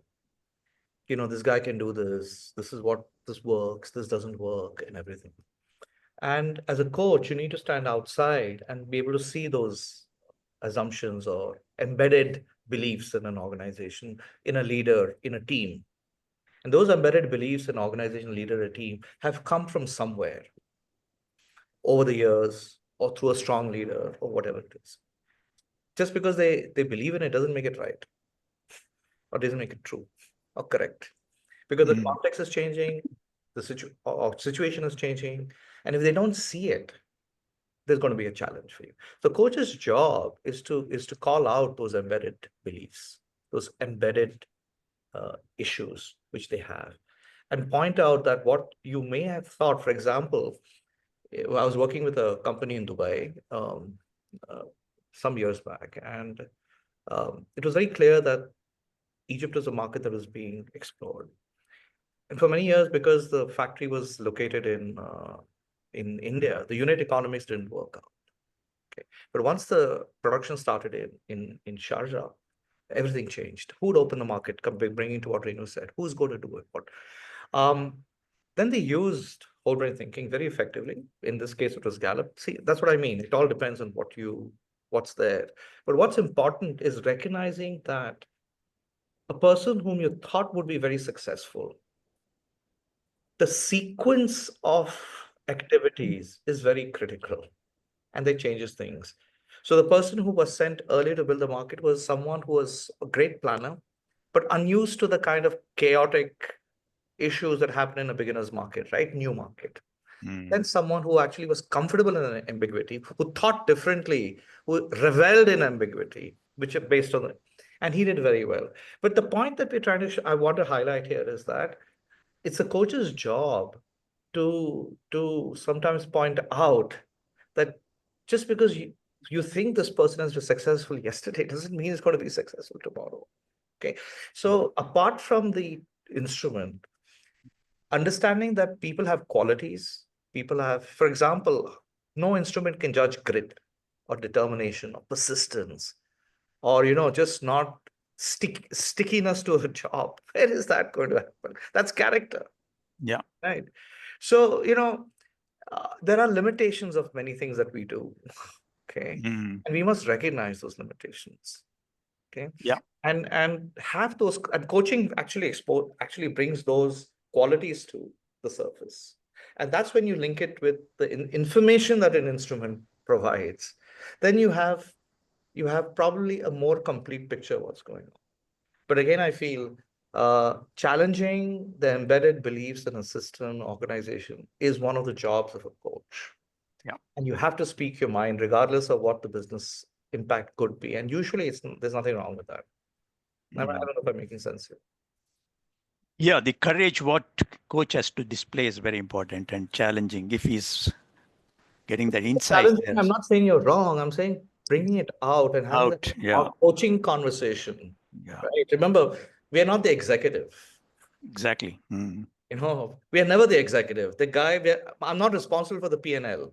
You know, this guy can do this. This is what this works. This doesn't work, and everything. And as a coach, you need to stand outside and be able to see those assumptions or embedded beliefs in an organization, in a leader, in a team. And those embedded beliefs in organization, leader, a team have come from somewhere over the years or through a strong leader or whatever it is. Just because they believe in it doesn't make it right or doesn't make it true or correct. Because the context is changing, the situation is changing. And if they don't see it, there's going to be a challenge for you. So coach's job is to call out those embedded beliefs, those embedded issues which they have, and point out that what you may have thought, for example, I was working with a company in Dubai some years back, and it was very clear that Egypt was a market that was being explored. And for many years, because the factory was located in India, the unit economics didn't work out. Okay, but once the production started in Sharjah, everything changed. Who'd open the market? Bringing to what Renu said, who's going to do it? What? Then they used whole brain thinking very effectively. In this case, it was Gallup. See, that's what I mean. It all depends on what's there. But what's important is recognizing that a person whom you thought would be very successful, the sequence of activities is very critical, and they changes things. So the person who was sent earlier to build the market was someone who was a great planner, but unused to the kind of chaotic issues that happen in a beginner's market, right? New market. Then someone who actually was comfortable in ambiguity, who thought differently, who reveled in ambiguity, which are based on it. And he did very well. But the point that we're trying to, I want to highlight here is that it's a coach's job to sometimes point out that just because you think this person has been successful yesterday doesn't mean it's going to be successful tomorrow. Okay. So apart from the instrument, understanding that people have qualities, people have, for example, no instrument can judge grit or determination or persistence or, just not stickiness to a job. Where is that going to happen? That's character. Yeah. Right. So, there are limitations of many things that we do. Okay. And we must recognize those limitations. Okay. Yeah. And have those, and coaching actually brings those qualities to the surface. And that's when you link it with the information that an instrument provides. Then you have probably a more complete picture of what's going on. But again, I feel challenging the embedded beliefs in a system organization is one of the jobs of a coach. Yeah. And you have to speak your mind regardless of what the business impact could be. And usually there's nothing wrong with that. I don't know if I'm making sense here. Yeah, the courage what coach has to display is very important and challenging. If he's getting that insight, Challenging, I'm not saying you're wrong. I'm saying bringing it out and having a coaching conversation. Yeah. Right? Remember, we are not the executive. Exactly. We are never the executive. The guy, I'm not responsible for the P&L.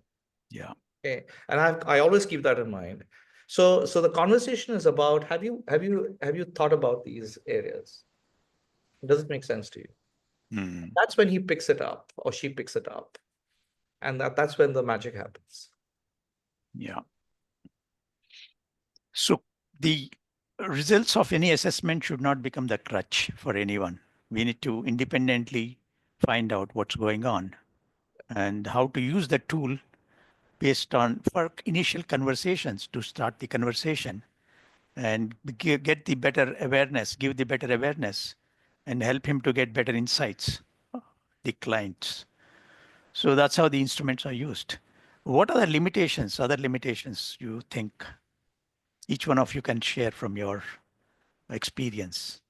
Yeah. Okay, and I always keep that in mind. So the conversation is about, have you thought about these areas? Does it make sense to you? That's when he picks it up or she picks it up, and that's when the magic happens. Yeah. So the results of any assessment should not become the crutch for anyone. We need to independently find out what's going on and how to use the tool based on for initial conversations to start the conversation and get the better awareness, give the better awareness and help him to get better insights, the clients. So that's how the instruments are used. What are the limitations, other limitations you think each one of you can share from your experience?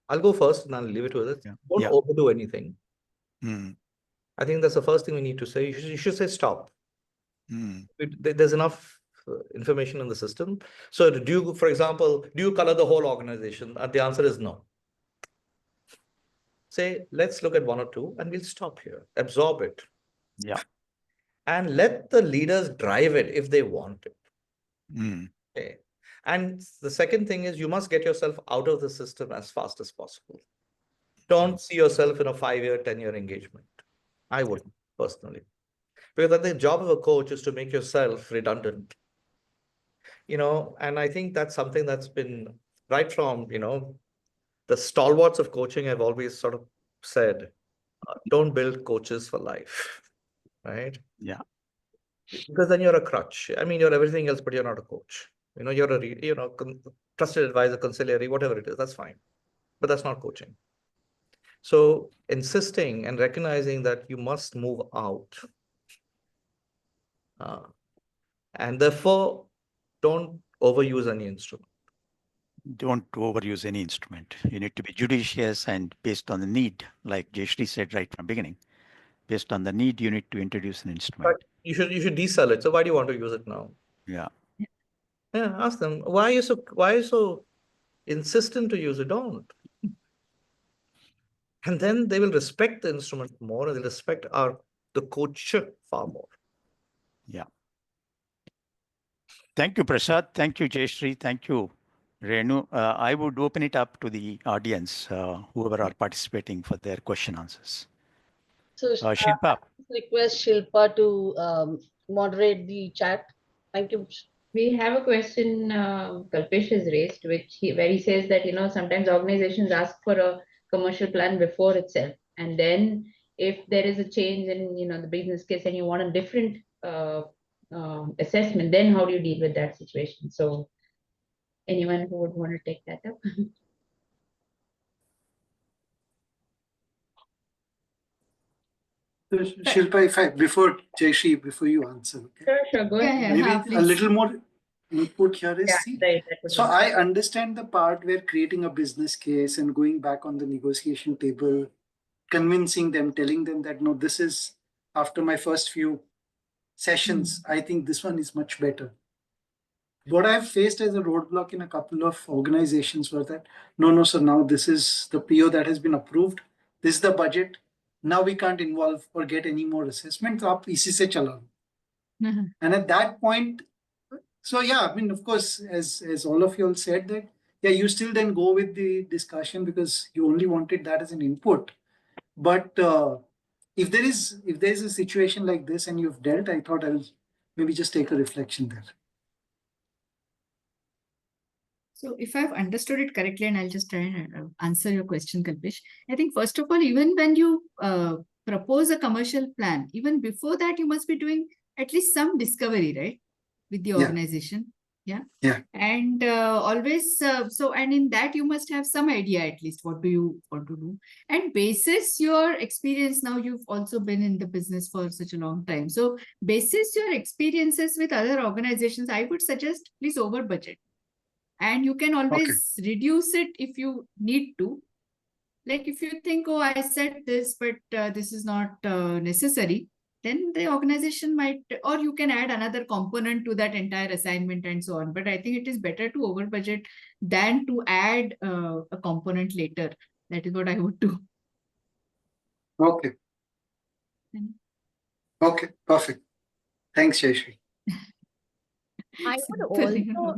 I'll go first and I'll leave it with it. Yeah. Don't overdo anything. Mm. I think that's the first thing we need to say. You should say stop. There's enough information in the system. So for example, do you color the whole organization? And the answer is no. Say, let's look at one or two and we'll stop here. Absorb it. Yeah. And let the leaders drive it if they want it. Mm. Okay. And the second thing is you must get yourself out of the system as fast as possible. Don't see yourself in a 5-year, 10-year engagement. I wouldn't personally. Because the job of a coach is to make yourself redundant. And I think that's something that's been right from, the stalwarts of coaching have always sort of said, don't build coaches for life, right? Yeah. Because then you're a crutch. I mean, you're everything else, but you're not a coach. You're a trusted advisor, conciliary, whatever it is, that's fine. But that's not coaching. So insisting and recognizing that you must move out. And therefore, don't overuse any instrument. Don't overuse any instrument. You need to be judicious and based on the need, like Jayashree said right from the beginning. Based on the need, you need to introduce an But instrument. you should desell it. So why do you want to use it now? Yeah. Yeah, ask them why are you so insistent to use it? Don't. And then they will respect the instrument more, and they'll respect the coach far more. Yeah. Thank you, Prasad. Thank you, Jayashree. Thank you, Renu. I would open it up to the audience, whoever are participating for their question answers. So Shilpa. request Shilpa to moderate the chat. Thank you. We have a question Kalpesh has raised, where he says that sometimes organizations ask for a commercial plan before itself, and then if there is a change in the business case and you want a different assessment, then how do you deal with that situation? So, anyone who would want to take that up? Shilpa, before Jayashree, before you answer, okay? Sure, go ahead. Yeah, Maybe a please. little more input here is, Yeah, see, right, that would so be- I understand the part where creating a business case and going back on the negotiation table, convincing them, telling them that, no, this is after my first few sessions, I think this one is much better. What I've faced as a roadblock in a couple of organizations was that, no, so now this is the PO that has been approved. This is the budget. Now we can't involve or get any more assessment. So आप इसी से चलाओ. And at that point, so yeah, I mean, of course, as all of you all said that, yeah, you still then go with the discussion because you only wanted that as an input. But if there is a situation like this and you've dealt, I thought I'll maybe just take a reflection there. So if I've understood it correctly, and I'll just try and answer your question, Kalpesh. I think first of all, even when you propose a commercial plan, even before that, you must be doing at least some discovery, right? With the Yeah. organization. Yeah. Yeah. And always, and in that you must have some idea at least what do you want to do. And basis your experience, now you've also been in the business for such a long time. So basis your experiences with other organizations, I would suggest please over budget. And you can always reduce it if you need to. Like if you think, oh, I said this, but this is not necessary, then the organization might, or you can add another component to that entire assignment and so on. But I think it is better to over budget than to add a component later. That is what I would do. Okay. Okay, perfect. Thanks, Jayashree. I would also,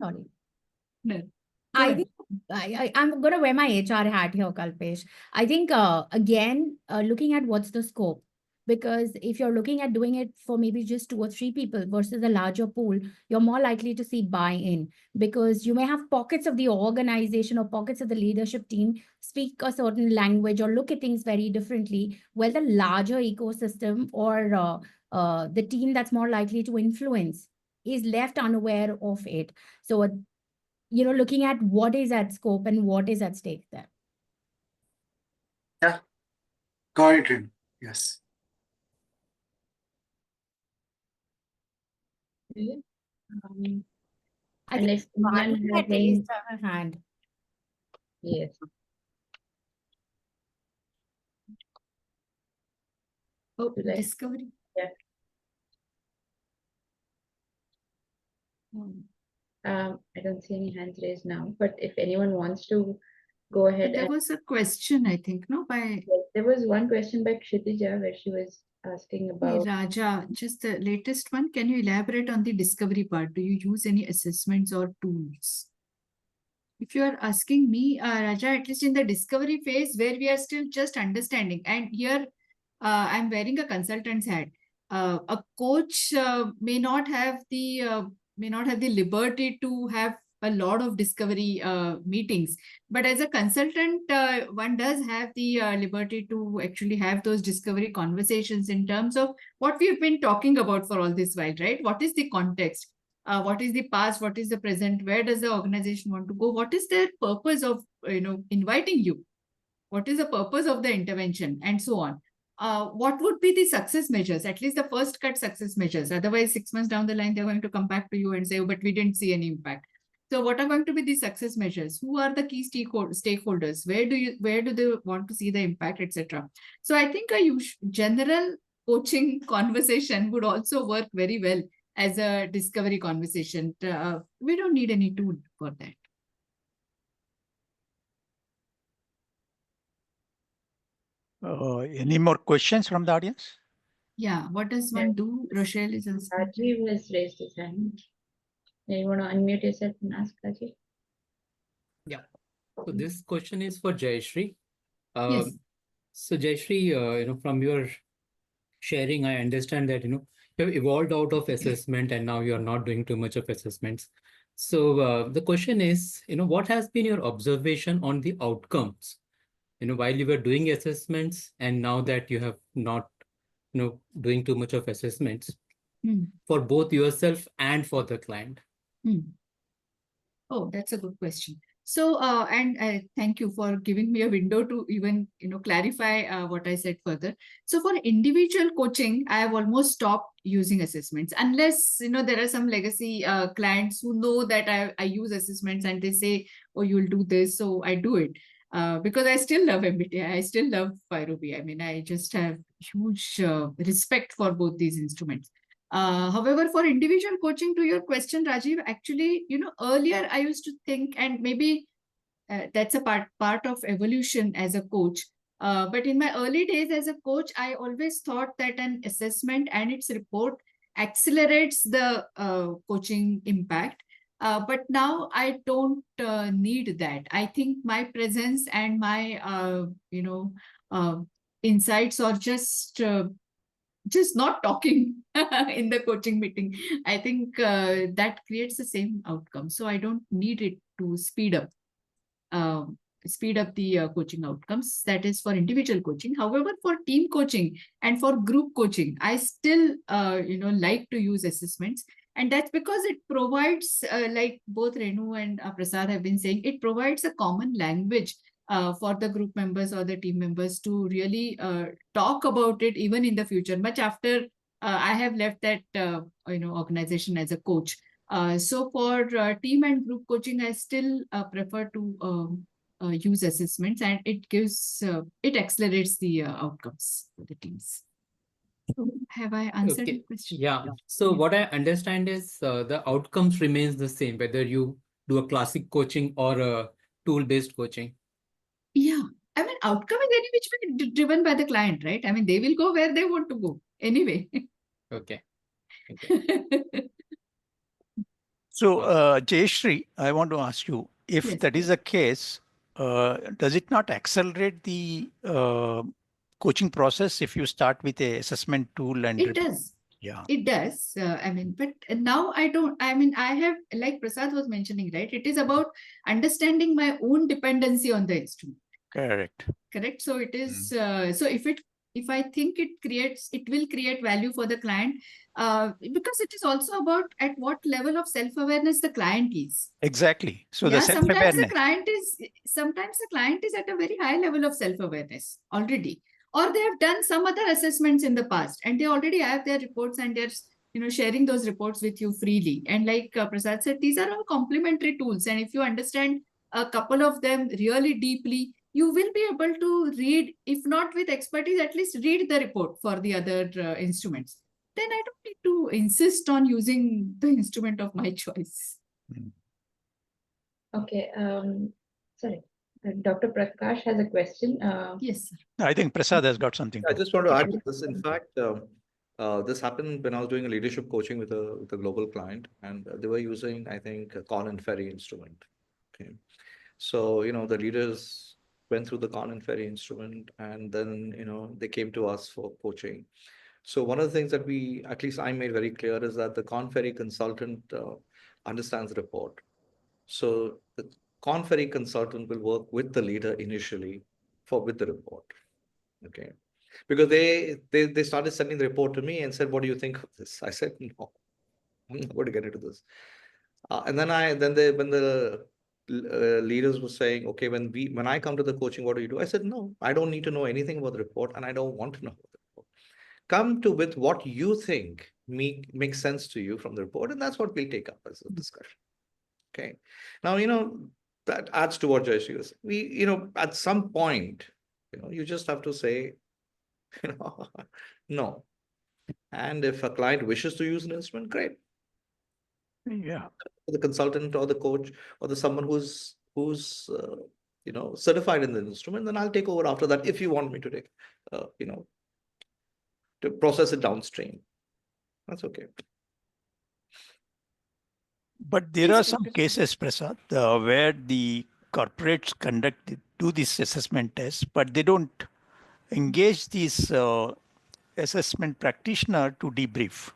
sorry. No. I think I'm going to wear my HR hat here, Kalpesh. I think, again, looking at what's the scope. Because if you're looking at doing it for maybe just 2 or 3 people versus a larger pool, you're more likely to see buy-in. Because you may have pockets of the organization or pockets of the leadership team speak a certain language or look at things very differently, while the larger ecosystem or the team that's more likely to influence is left unaware of it. So looking at what is at scope and what is at stake there. Yeah, got it. Yes. I And think if anyone Vani has had raised her hand. Yes. Oh, Like- discovery. Yeah. I don't see any hands raised now, but if anyone wants to go ahead. But there was a question, I think, no? Yes, there was one question by Kshitija where she was asking Hey, about. Raja, just the latest one. Can you elaborate on the discovery part? Do you use any assessments or tools? If you are asking me, Raja, at least in the discovery phase where we are still just understanding, and here I'm wearing a consultant's hat. A coach may not have the liberty to have a lot of discovery meetings, but as a consultant, one does have the liberty to actually have those discovery conversations in terms of what we've been talking about for all this while, right? What is the context? What is the past, what is the present, where does the organization want to go, what is their purpose of inviting you, what is the purpose of the intervention, and so on. What would be the success measures, at least the first cut success measures? Otherwise 6 months down the line they're going to come back to you and say, oh, but we didn't see any impact. So what are going to be the success measures? Who are the key stakeholders? Where do they want to see the impact, etc.? So I think a general coaching conversation would also work very well as a discovery conversation. We don't need any tool for that. Any more questions from the audience? Yeah, what does one do? Rochelle is asking. Rajiv has raised his hand. You want to unmute yourself and ask Rajiv? Yeah. So this question is for Jayashree. Yes. So Jayashree, from your sharing, I understand that, you have evolved out of assessment and now you are not doing too much of assessments. So the question is, what has been your observation on the outcomes, while you were doing assessments and now that you have not, doing too much of assessments for both yourself and for the client? Oh, that's a good question. So, and thank you for giving me a window to even, clarify what I said further. So for individual coaching, I have almost stopped using assessments unless, there are some legacy clients who know that I use assessments and they say, oh, you'll do this. So I do it because I still love MBTI. I still love Pyrobi. I mean, I just have huge respect for both these instruments. However, for individual coaching, to your question, Rajiv, actually, earlier I used to think, and maybe that's a part of evolution as a coach. But in my early days as a coach, I always thought that an assessment and its report accelerates the coaching impact. But now I don't need that. I think my presence and my, insights are just not talking in the coaching meeting. I think that creates the same outcome. So I don't need it to speed up the coaching outcomes. That is for individual coaching. However, for team coaching and for group coaching, I still like to use assessments. And that's because it provides, like both Renu and Prasad have been saying, it provides a common language for the group members or the team members to really talk about it even in the future, much after I have left that organization as a coach. So for team and group coaching, I still prefer to use assessments, and it accelerates the outcomes for the teams. So have I answered your question? Yeah. So what I understand is the outcomes remains the same, whether you do a classic coaching or a tool-based coaching. Yeah. I mean, outcome is any which way driven by the client, right? I mean, they will go where they want to go anyway. Okay. So, Jayashree, I want to ask you, if Yes. that is the case, does it not accelerate the coaching process if you start with a assessment tool and It does. Yeah. It does. But now I don't, I have, like Prasad was mentioning, right? It is about understanding my own dependency on the instrument. Correct. So it is, so if I think it will create value for the client, because it is also about at what level of self-awareness the client is. Exactly. So Yeah, the sometimes the self-awareness. client is at a very high level of self-awareness already, or they have done some other assessments in the past and they already have their reports and they're sharing those reports with you freely. And like Prasad said, these are all complementary tools, and if you understand a couple of them really deeply, you will be able to read, if not with expertise, at least read the report for the other instruments. Then I don't need to insist on using the instrument of my choice. Okay. Sorry. Dr. Prakash has a question. Yes, sir. I think Prasad has got something I to. just want to add to this. In fact, this happened when I was doing a leadership coaching with a global client, and they were using, I think, a Corn and Ferry instrument. Okay, so the leaders went through the Corn and Ferry instrument, and then they came to us for coaching. So one of the things that at least I made very clear, is that the Corn Ferry consultant understands the report. So the Corn Ferry consultant will work with the leader initially with the report. Okay, because they started sending the report to me and said, "What do you think of this?" I said, "No, I'm not going to get into this." And when the leaders were saying, "Okay, when I come to the coaching, what do you do?" I said, "No, I don't need to know anything about the report, and I don't want to know about the report. Come to with what you think makes sense to you from the report, and that's what we'll take up as a discussion." Okay. Now, that adds to what Jayashree was. At some point, you just have to say, no. And if a client wishes to use an instrument, great. Yeah. The consultant or the coach or someone who's certified in the instrument, then I'll take over after that if you want me to take, to process it downstream. That's okay. But there Yes, are some Dr. cases, Prasad, where the corporates do this assessment test, but they don't engage these assessment practitioner to debrief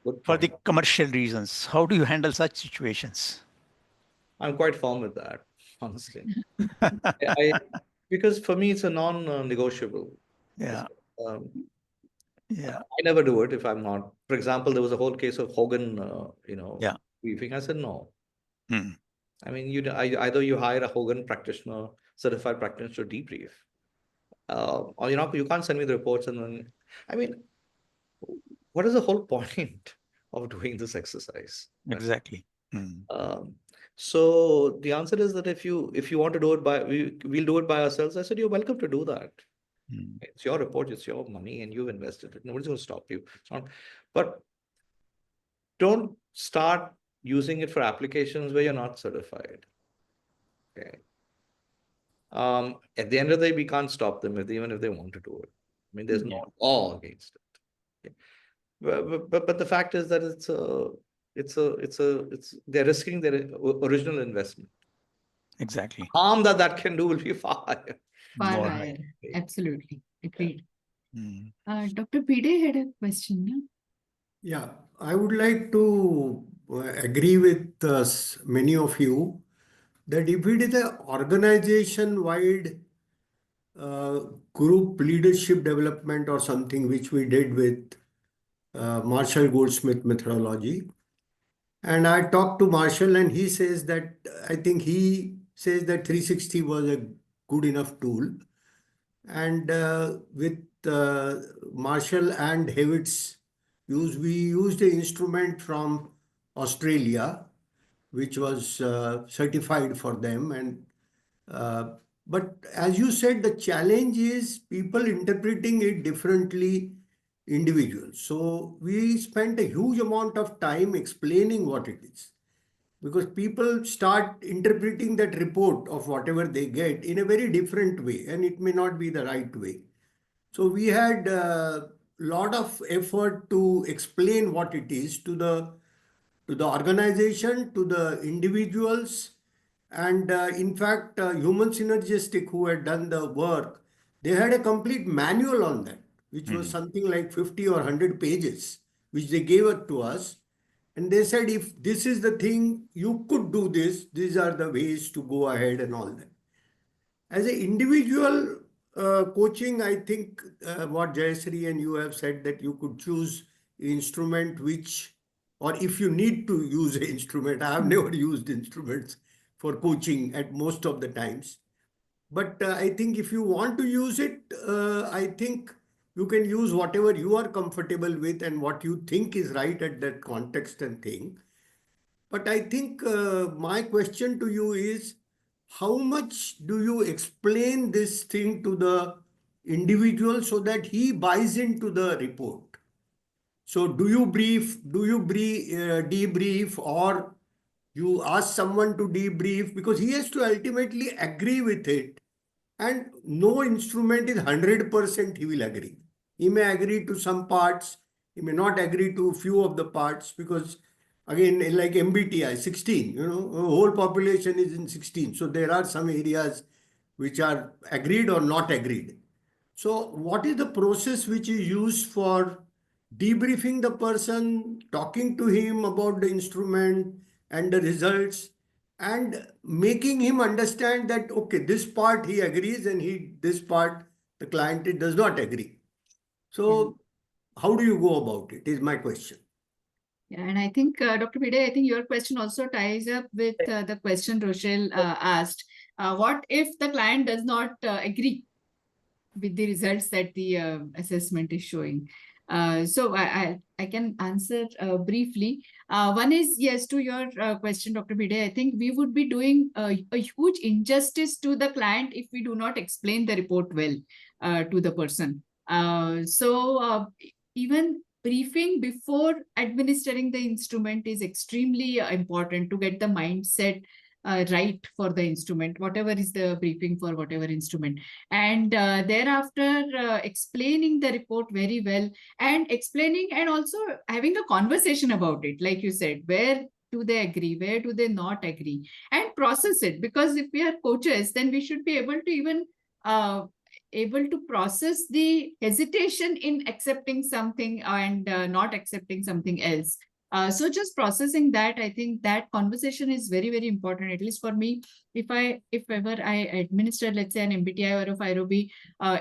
Good for the point. commercial reasons. How do you handle such situations? I'm quite firm with that, honestly. Because for me, it's a non-negotiable. Yeah. Yeah. I never do it if I'm not. For example, there was a whole case of Hogan, Yeah. briefing. I said no. Hmm. I mean, either you hire a Hogan practitioner, certified practitioner to debrief, or you can't send me the reports and then. I mean, what is the whole point of doing this exercise? Exactly. Hmm. Um, so the answer is that if you want to do it we'll do it by ourselves. I said you're welcome to do that. Hmm. It's your report, it's your money, and you've invested it. Nobody's going to stop you. It's not, but don't start using it for applications where you're not certified. Okay. At the end of the day, we can't stop them even if they want to do it. I mean, there's no law against it. Okay. But the fact is that they're risking their original investment. Exactly. Harm that can do will be far higher. Far More higher. Absolutely. Agreed. Hmm. Dr. Pide had a question. No? Yeah, I would like to agree with many of you that if it is an organization-wide uh, group leadership development or something which we did with Marshall Goldsmith methodology, and I talked to Marshall and he says that I think he says that 360 was a good enough tool. And with Marshall and Hewitt's we used an instrument from Australia, which was certified for them. And but as you said, the challenge is people interpreting it differently, individuals. So we spent a huge amount of time explaining what it is, because people start interpreting that report of whatever they get in a very different way, and it may not be the right way. So we had a lot of effort to explain what it is to the organization, to the individuals, and in fact, Human Synergistic, who had done the work, they had a complete manual on that, which was something like 50 or 100 pages, which they gave it to us. And they said, if this is the thing, you could do this, these are the ways to go ahead and all that. As an individual coaching, I think what Jayashree and you have said, that you could choose instrument which, or if you need to use an instrument, I have never used instruments for coaching at most of the times. But I think if you want to use it, I think you can use whatever you are comfortable with and what you think is right at that context and thing. But I think my question to you is, how much do you explain this thing to the individual so that he buys into the report? So do you debrief, or You ask someone to debrief because he has to ultimately agree with it. And no instrument is 100% he will agree. He may agree to some parts, he may not agree to a few of the parts because, again, like MBTI, 16, the whole population is in 16. So there are some areas which are agreed or not agreed. So what is the process which is used for debriefing the person, talking to him about the instrument and the results, and making him understand that, okay, this part he agrees and this part the client does not agree. So how do you go about it is my question. Yeah, and I think, Dr. Bide, I think your question also ties up with the question Rochelle asked. What if the client does not agree with the results that the assessment is showing? So I can answer briefly. One is, yes, to your question, Dr. Bide, I think we would be doing a huge injustice to the client if we do not explain the report well to the person. Even briefing before administering the instrument is extremely important to get the mindset right for the instrument, whatever is the briefing for whatever instrument. And thereafter, explaining the report very well and explaining and also having a conversation about it, like you said, where do they agree, where do they not agree, and process it. Because if we are coaches, then we should be able to even able to process the hesitation in accepting something and not accepting something else. So just processing that, I think that conversation is very, very important, at least for me. If ever I administer, let's say, an MBTI or a FIROB,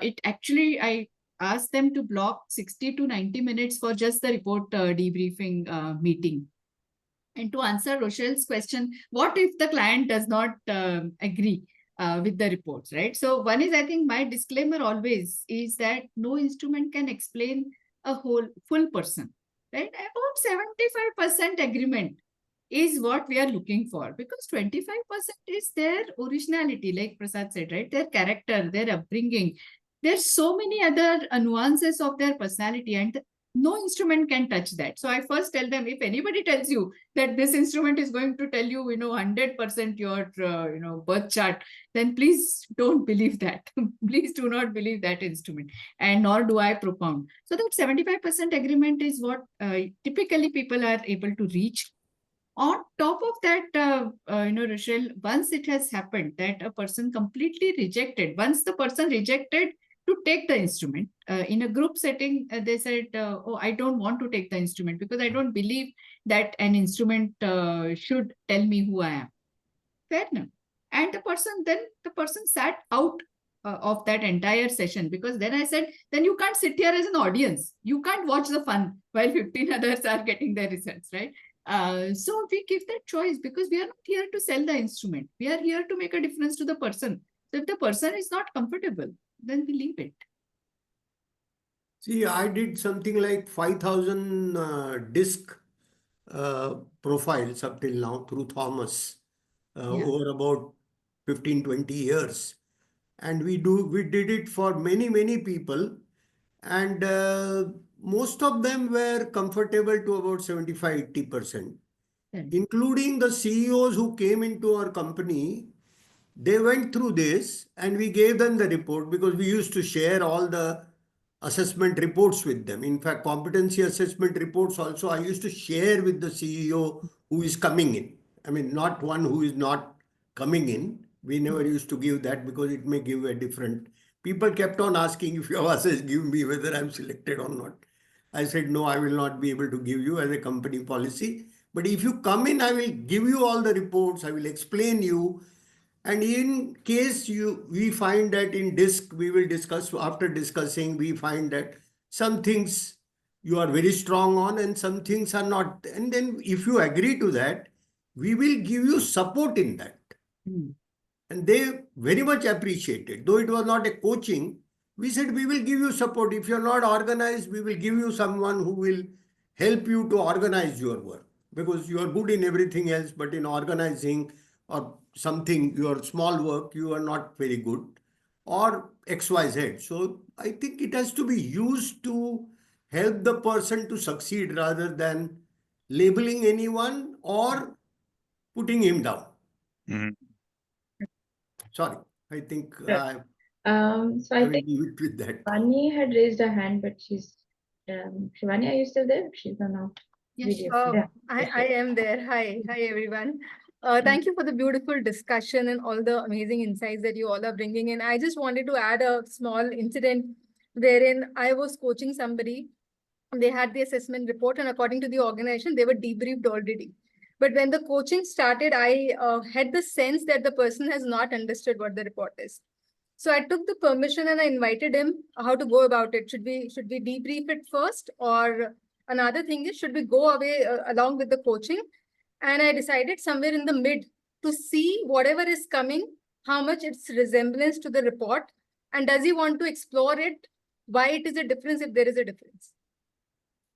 it actually, I ask them to block 60 to 90 minutes for just the report debriefing meeting. And to answer Rochelle's question, what if the client does not agree with the reports, right? So one is, I think my disclaimer always is that no instrument can explain a full person, right? About 75% agreement is what we are looking for, because 25% is their originality, like Prasad said, right? Their character, their upbringing. There's so many other nuances of their personality, and no instrument can touch that. So I first tell them, if anybody tells you that this instrument is going to tell you, 100% your, birth chart, then please don't believe that. Please do not believe that instrument, and nor do I propound. So that 75% agreement is what typically people are able to reach. On top of that, Rochelle, once it has happened that a person completely rejected, once the person rejected to take the instrument in a group setting, they said, oh, I don't want to take the instrument because I don't believe that an instrument should tell me who I am. Fair enough. And the person sat out of that entire session, because then I said, then you can't sit here as an audience. You can't watch the fun while 15 others are getting their results, right? So we give that choice, because we are not here to sell the instrument. We are here to make a difference to the person. So if the person is not comfortable, then we leave it. See, I did something like 5,000 disk profiles up till now through Thomas over about 15, 20 years. And we did it for many people. And most of them were comfortable to about 75-80%, including the CEOs who came into our company. They went through this and we gave them the report, because we used to share all the assessment reports with them. In fact, competency assessment reports also I used to share with the CEO who is coming in. I mean, not one who is not coming in. We never used to give that because it may give a different. People kept on asking, if you have assessed, give me whether I'm selected or not. I said, no, I will not be able to give you as a company policy. But if you come in, I will give you all the reports. I will explain you. And in case we find that in disk, we will discuss, after discussing, we find that some things you are very strong on and some things are not. And then if you agree to that, we will give you support in that. And they very much appreciate it. Though it was not a coaching, we said we will give you support. If you're not organized, we will give you someone who will help you to organize your work. Because you are good in everything else, but in organizing or something, your small work, you are not very good, or XYZ. So I think it has to be used to help the person to succeed rather than labeling anyone or putting him down. Mm. Sorry, I think Sure. So I I will think leave it with that. Shivani had raised her hand, but she's Shivani, are you still there? She's on our Yes, video. Yeah. I am there. Hi everyone. Thank you for the beautiful discussion and all the amazing insights that you all are bringing in. I just wanted to add a small incident wherein I was coaching somebody. They had the assessment report, and according to the organization, they were debriefed already. But when the coaching started, I had the sense that the person has not understood what the report is. So I took the permission and I invited him how to go about it. Should we debrief it first, or another thing is should we go away along with the coaching? And I decided somewhere in the mid to see whatever is coming, how much its resemblance to the report, and does he want to explore it? Why it is a difference if there is a difference?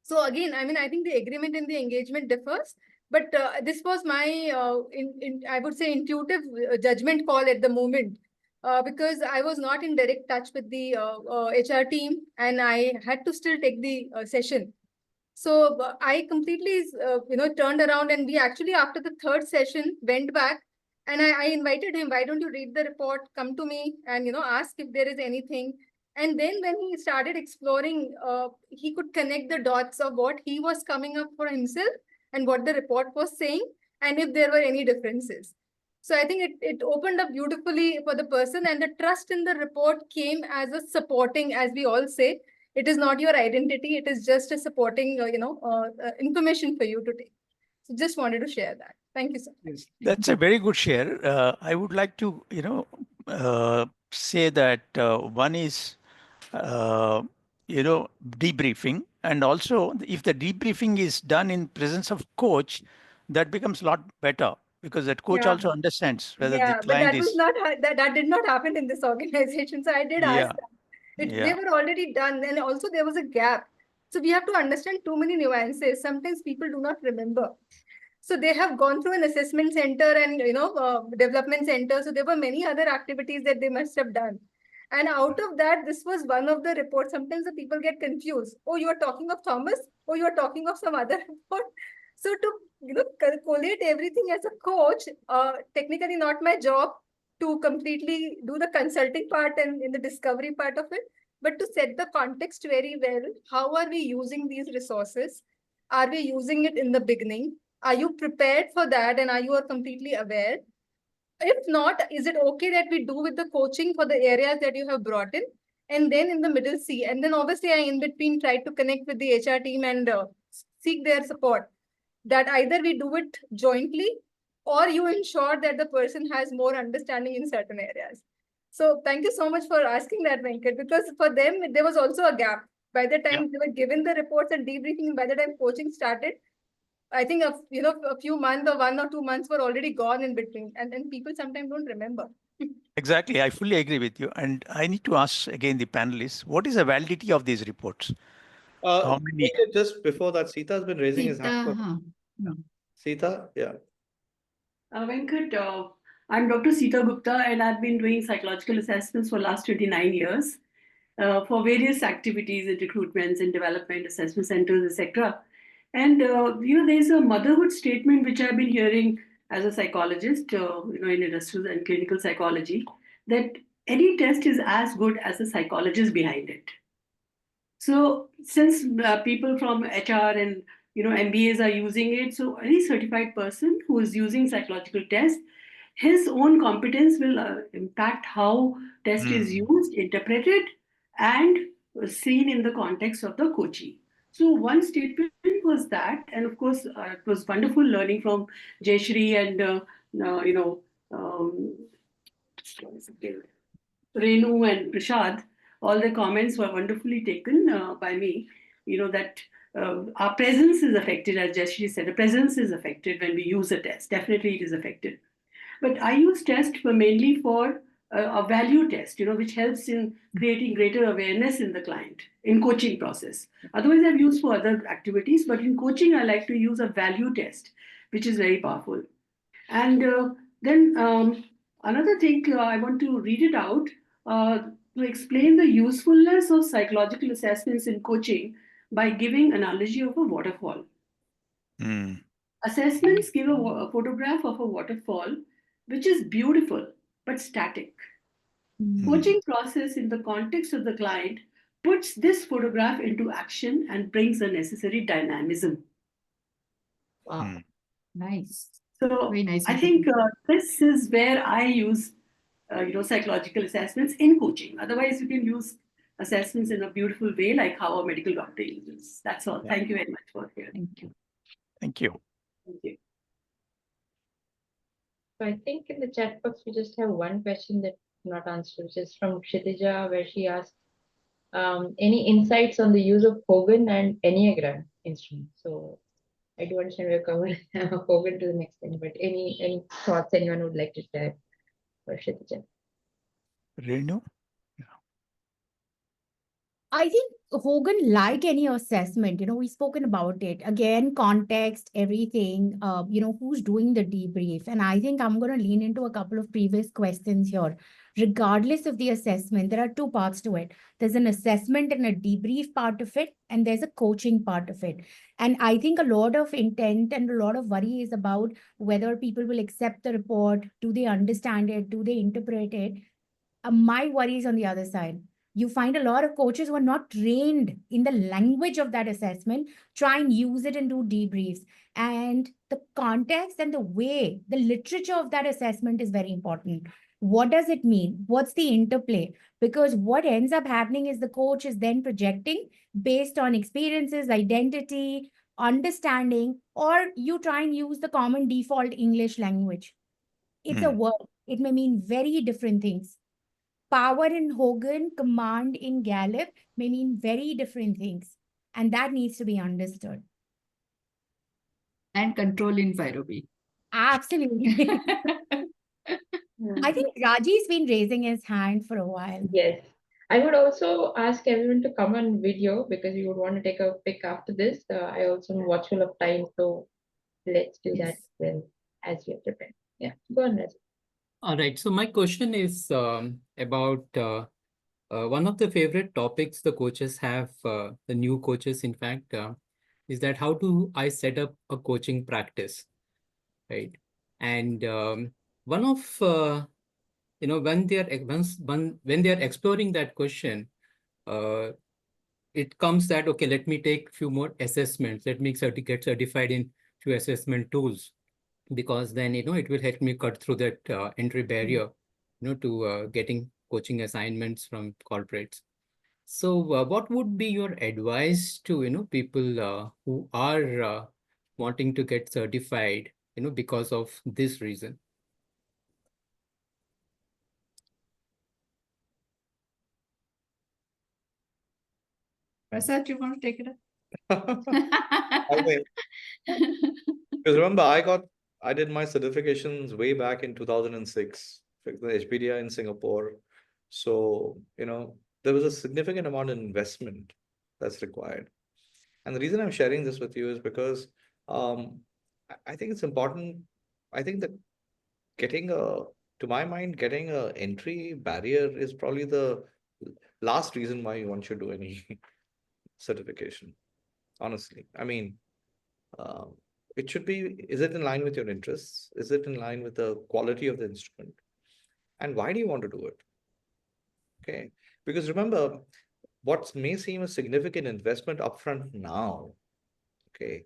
So again, I mean, I think the agreement and the engagement differs, but this was my, I would say, intuitive judgment call at the moment, because I was not in direct touch with the HR team, and I had to still take the session. So I completely, turned around, and we actually, after the third session, went back, and I invited him. Why don't you read the report? Come to me, and ask if there is anything. And then when he started exploring, he could connect the dots of what he was coming up for himself and what the report was saying, and if there were any differences. So I think it opened up beautifully for the person, and the trust in the report came as a supporting, as we all say, it is not your identity. It is just a supporting, information for you to take. So just wanted to share that. Thank you so much. That's a very good share. I would like to, say that one is, debriefing, and also if the debriefing is done in presence of coach, that becomes a lot better because that coach Yeah. also understands whether the Yeah, but client that was is. not that did not happen in this organization. So I did ask Yeah, them. They yeah, were already done, and also there was a gap. So we have to understand too many nuances. Sometimes people do not remember. So they have gone through an assessment center and development center. So there were many other activities that they must have done. And out of that, this was one of the reports. Sometimes the people get confused. Oh, you are talking of Thomas? Oh, you are talking of some other report. So to collate everything as a coach, technically not my job to completely do the consulting part and in the discovery part of it, but to set the context very well. How are we using these resources? Are we using it in the beginning? Are you prepared for that, and are you completely aware? If not, is it okay that we do with the coaching for the areas that you have brought in? And then in the middle C, and then obviously I in between tried to connect with the HR team and seek their support. That either we do it jointly, or you ensure that the person has more understanding in certain areas. So thank you so much for asking that, Venkat, because for them there was also a gap. By the time they were given the reports and debriefing, by the time coaching started, I think a few months or 1 or 2 months were already gone in between, and then people sometimes don't remember. exactly. I fully agree with you. And I need to ask again the panelists, what is the validity of these reports? How many? Just before that, Sita has been raising his hand. Sita, Sita, yeah. Venkat, I'm Dr. Sita Gupta, and I've been doing psychological assessments for last 29 years for various activities in recruitments and development, assessment centers, etc. And there's a motherhood statement which I've been hearing as a psychologist, in industrial and clinical psychology, that any test is as good as the psychologist behind it. So since people from HR and MBAs are using it, so any certified person who is using psychological test, his own competence will impact how test is used, interpreted, and seen in the context of the coachee. So one statement was that, and of course it was wonderful learning from Jayashree and um, Renu and Prashad. All the comments were wonderfully taken by me. That our presence is affected, as Jayashree said. The presence is affected when we use a test. Definitely, it is affected. But I use test for mainly for a value test, which helps in creating greater awareness in the client in coaching process. Otherwise, I've used for other activities, but in coaching, I like to use a value test, which is very powerful. And then another thing, I want to read it out to explain the usefulness of psychological assessments in coaching by giving analogy of a waterfall. Assessments give a photograph of a waterfall, which is beautiful but static. Coaching process in the context of the client puts this photograph into action and brings the necessary dynamism. Wow, nice. So Very nice. I think this is where I use, psychological assessments in coaching. Otherwise, you can use assessments in a beautiful way, like how a medical doctor uses. That's all. Yeah. Thank you very much for hearing. Thank you. Thank you. Thank you. So I think in the chat box, we just have one question that's not answered, which is from Kshitija, where she asked, any insights on the use of Hogan and Enneagram instruments? So I do understand we've covered Hogan to the next thing, but any thoughts anyone would like to share for Kshitija? Renu? I think Hogan, like any assessment, we've spoken about it. Again, context, everything, who's doing the debrief. And I think I'm going to lean into a couple of previous questions here. Regardless of the assessment, there are two parts to it. There's an assessment and a debrief part of it, and there's a coaching part of it. And I think a lot of intent and a lot of worry is about whether people will accept the report. Do they understand it? Do they interpret it? My worry is on the other side. You find a lot of coaches who are not trained in the language of that assessment, try and use it and do debriefs. And the context and the way, the literature of that assessment is very important. What does it mean? What's the interplay? Because what ends up happening is the coach is then projecting based on experiences, identity, understanding, or you try and use the common default English language. It's a word. It may mean very different things. Power in Hogan, command in Gallup may mean very different things. And that needs to be understood. And control in Pyrobi. Absolutely. I think Raji's been raising his hand for a while. Yes. I would also ask everyone to come on video because we would want to take a pic after this. I also am watchful of time, so let's do that well as we are prepared. Yeah, go on, Raji. All right. So my question is about one of the favorite topics the coaches have, the new coaches, in fact, is that how do I set up a coaching practice, right? And one of when they are when they are exploring that question, it comes that okay, let me take a few more assessments. Let me get certified in few assessment tools, because then it will help me cut through that entry barrier to getting coaching assignments from corporates. So what would be your advice to people who are wanting to get certified because of this reason? Prasad, you want to take it up? Okay. Because remember, I did my certifications way back in 2006, the HBDI in Singapore. So, there was a significant amount of investment that's required. And the reason I'm sharing this with you is because I think it's important. I think that to my mind, getting a entry barrier is probably the last reason why one should do any certification. Honestly, I mean, it should be, is it in line with your interests? Is it in line with the quality of the instrument? And why do you want to do it? Okay. Because remember, what may seem a significant investment upfront now, okay,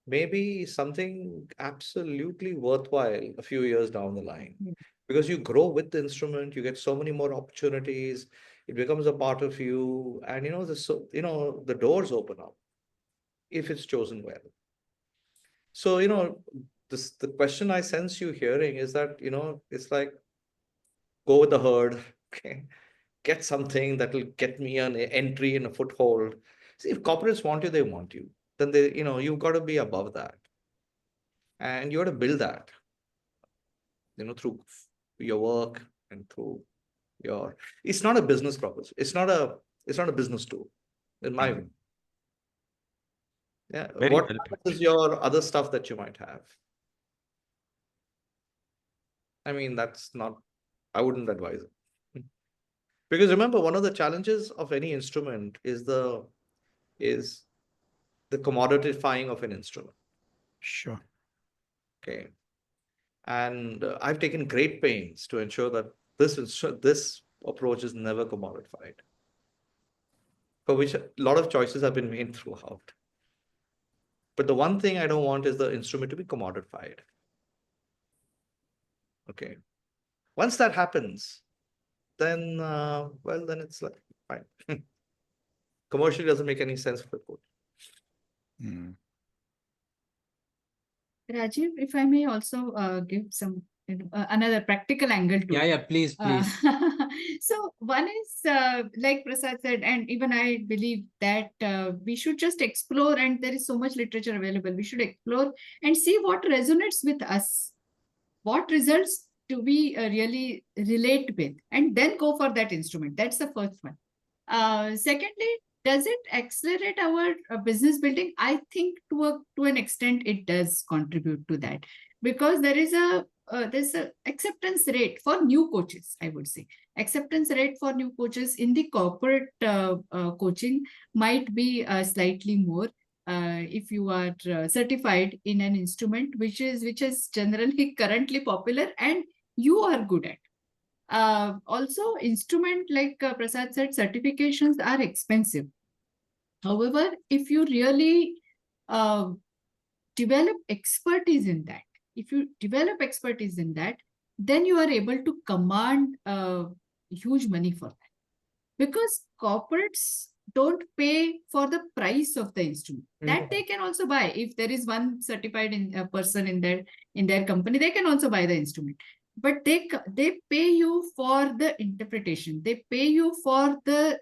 maybe something absolutely worthwhile a few years down the line. Because you grow with the instrument, you get so many more opportunities, it becomes a part of you, and the doors open up if it's chosen well. So, the question I sense you hearing is that, it's like go with the herd, okay? Get something that will get me an entry and a foothold. See, if corporates want you, they want you. Then you've got to be above that. And you got to build that, through your work and through it's not a business proposition. It's not a business tool, in my view. Yeah. Very What well happens put. is your other stuff that you might have. I mean, I wouldn't advise it. Because remember, one of the challenges of any instrument is the commodifying of an instrument. Sure. Okay. And I've taken great pains to ensure that this approach is never commodified, for which a lot of choices have been made throughout. But the one thing I don't want is the instrument to be commodified. Okay. Once that happens, then, well, then it's like, fine. Commercially doesn't make any sense for the coach. Rajiv, if I may also give some another practical angle to Yeah, please, please. So one is like Prasad said, and even I believe that we should just explore, and there is so much literature available. We should explore and see what resonates with us, what results do we really relate with, and then go for that instrument. That's the first one. Secondly, does it accelerate our business building? I think to an extent it does contribute to that, because there's a acceptance rate for new coaches. I would say acceptance rate for new coaches in the corporate coaching might be slightly more if you are certified in an instrument which is generally currently popular and you are good at. Also, instrument like Prasad said, certifications are expensive. However, if you really develop expertise in that, then you are able to command huge money for that. Because corporates don't pay for the price of the instrument. That they can also buy. If there is one certified person in their company, they can also buy the instrument. But they pay you for the interpretation. They pay you for the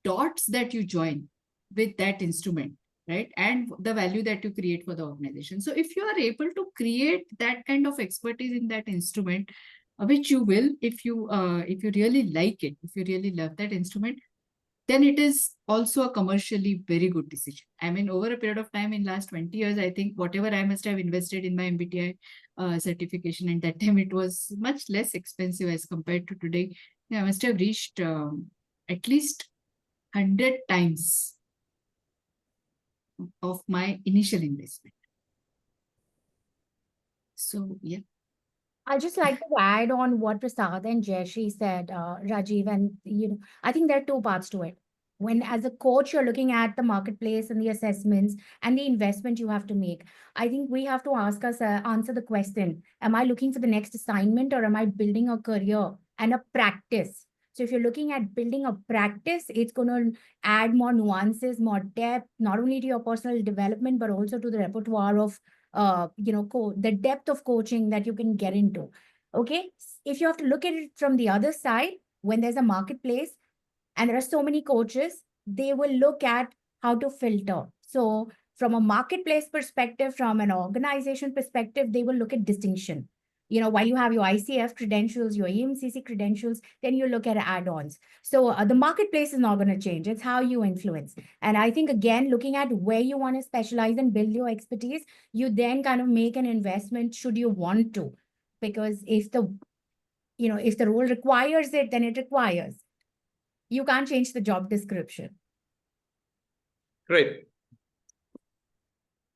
dots that you join with that instrument, right? And the value that you create for the organization. So if you are able to create that kind of expertise in that instrument, which you will if you really like it, if you really love that instrument, then it is also a commercially very good decision. I mean, over a period of time in last 20 years, I think whatever I must have invested in my MBTI certification, and that time it was much less expensive as compared to today. I must have reached at least 100 times of my initial investment. So, yeah. I'd just like to add on what Prasad and Jayashree said, Rajiv, and I think there are two parts to it. When as a coach, you're looking at the marketplace and the assessments and the investment you have to make. I think we have to answer the question, am I looking for the next assignment or am I building a career and a practice? So if you're looking at building a practice, it's going to add more nuances, more depth, not only to your personal development, but also to the repertoire of the depth of coaching that you can get into. Okay. If you have to look at it from the other side, when there's a marketplace and there are so many coaches, they will look at how to filter. So from a marketplace perspective, from an organization perspective, they will look at distinction. While you have your ICF credentials, your EMCC credentials, then you look at add-ons. So the marketplace is not going to change. It's how you influence. And I think, again, looking at where you want to specialize and build your expertise, you then kind of make an investment should you want to. Because if the role requires it, then it requires. You can't change the job description. Great.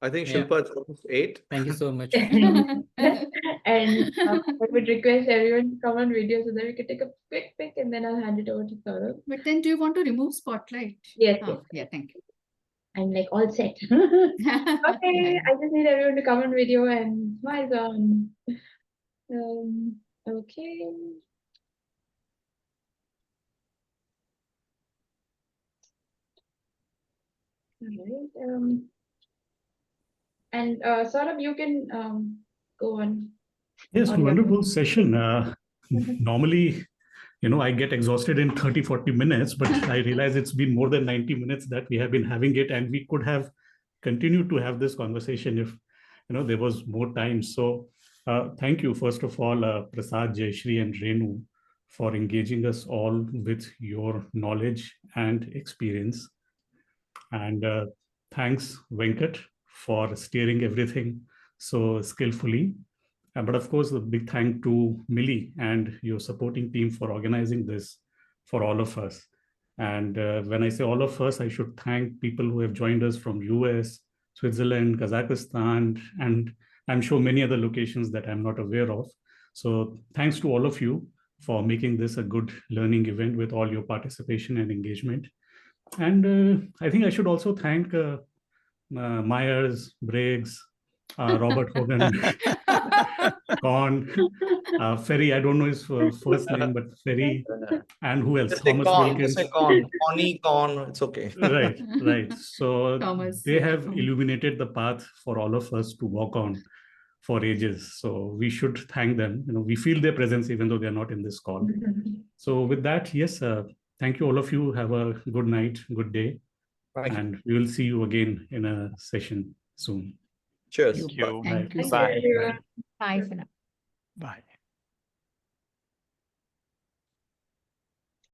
I think Shilpa, it's almost 8. Thank you so much. And I would request everyone to come on video so that we can take a quick pic and then I'll hand it over to Saurabh. But then do you want to remove spotlight? Yes, yes. Yeah, thank you. I'm like all set. Okay, I just need everyone to come on video and smiles on. Okay. All right. And Saurabh, you can go on. Yes, on your- wonderful session. Normally, I get exhausted in 30, 40 minutes, but I realize it's been more than 90 minutes that we have been having it, and we could have continued to have this conversation if, there was more time. So thank you, first of all, Prasad, Jayashree, and Renu for engaging us all with your knowledge and experience. And thanks, Venkat, for steering everything so skillfully. But of course, a big thank to Millie and your supporting team for organizing this for all of us. And when I say all of us, I should thank people who have joined us from US, Switzerland, Kazakhstan, and I'm sure many other locations that I'm not aware of. So thanks to all of you for making this a good learning event with all your participation and engagement. And I think I should also thank Myers, Briggs, Robert Hogan, Con, Ferry, I don't know his first name, but Ferry, and who else? Just say Thomas con, Wilkins. just say con, con, it's okay. Right. So Thomas, they yeah. have illuminated the path for all of us to walk on for ages. So we should thank them. We feel their presence even though they're not in this call. So with that, yes, thank you all of you. Have a good night, good day. And we will see you again in a session soon. Cheers. Thank you. Thank you. Bye. Bye for now. Bye.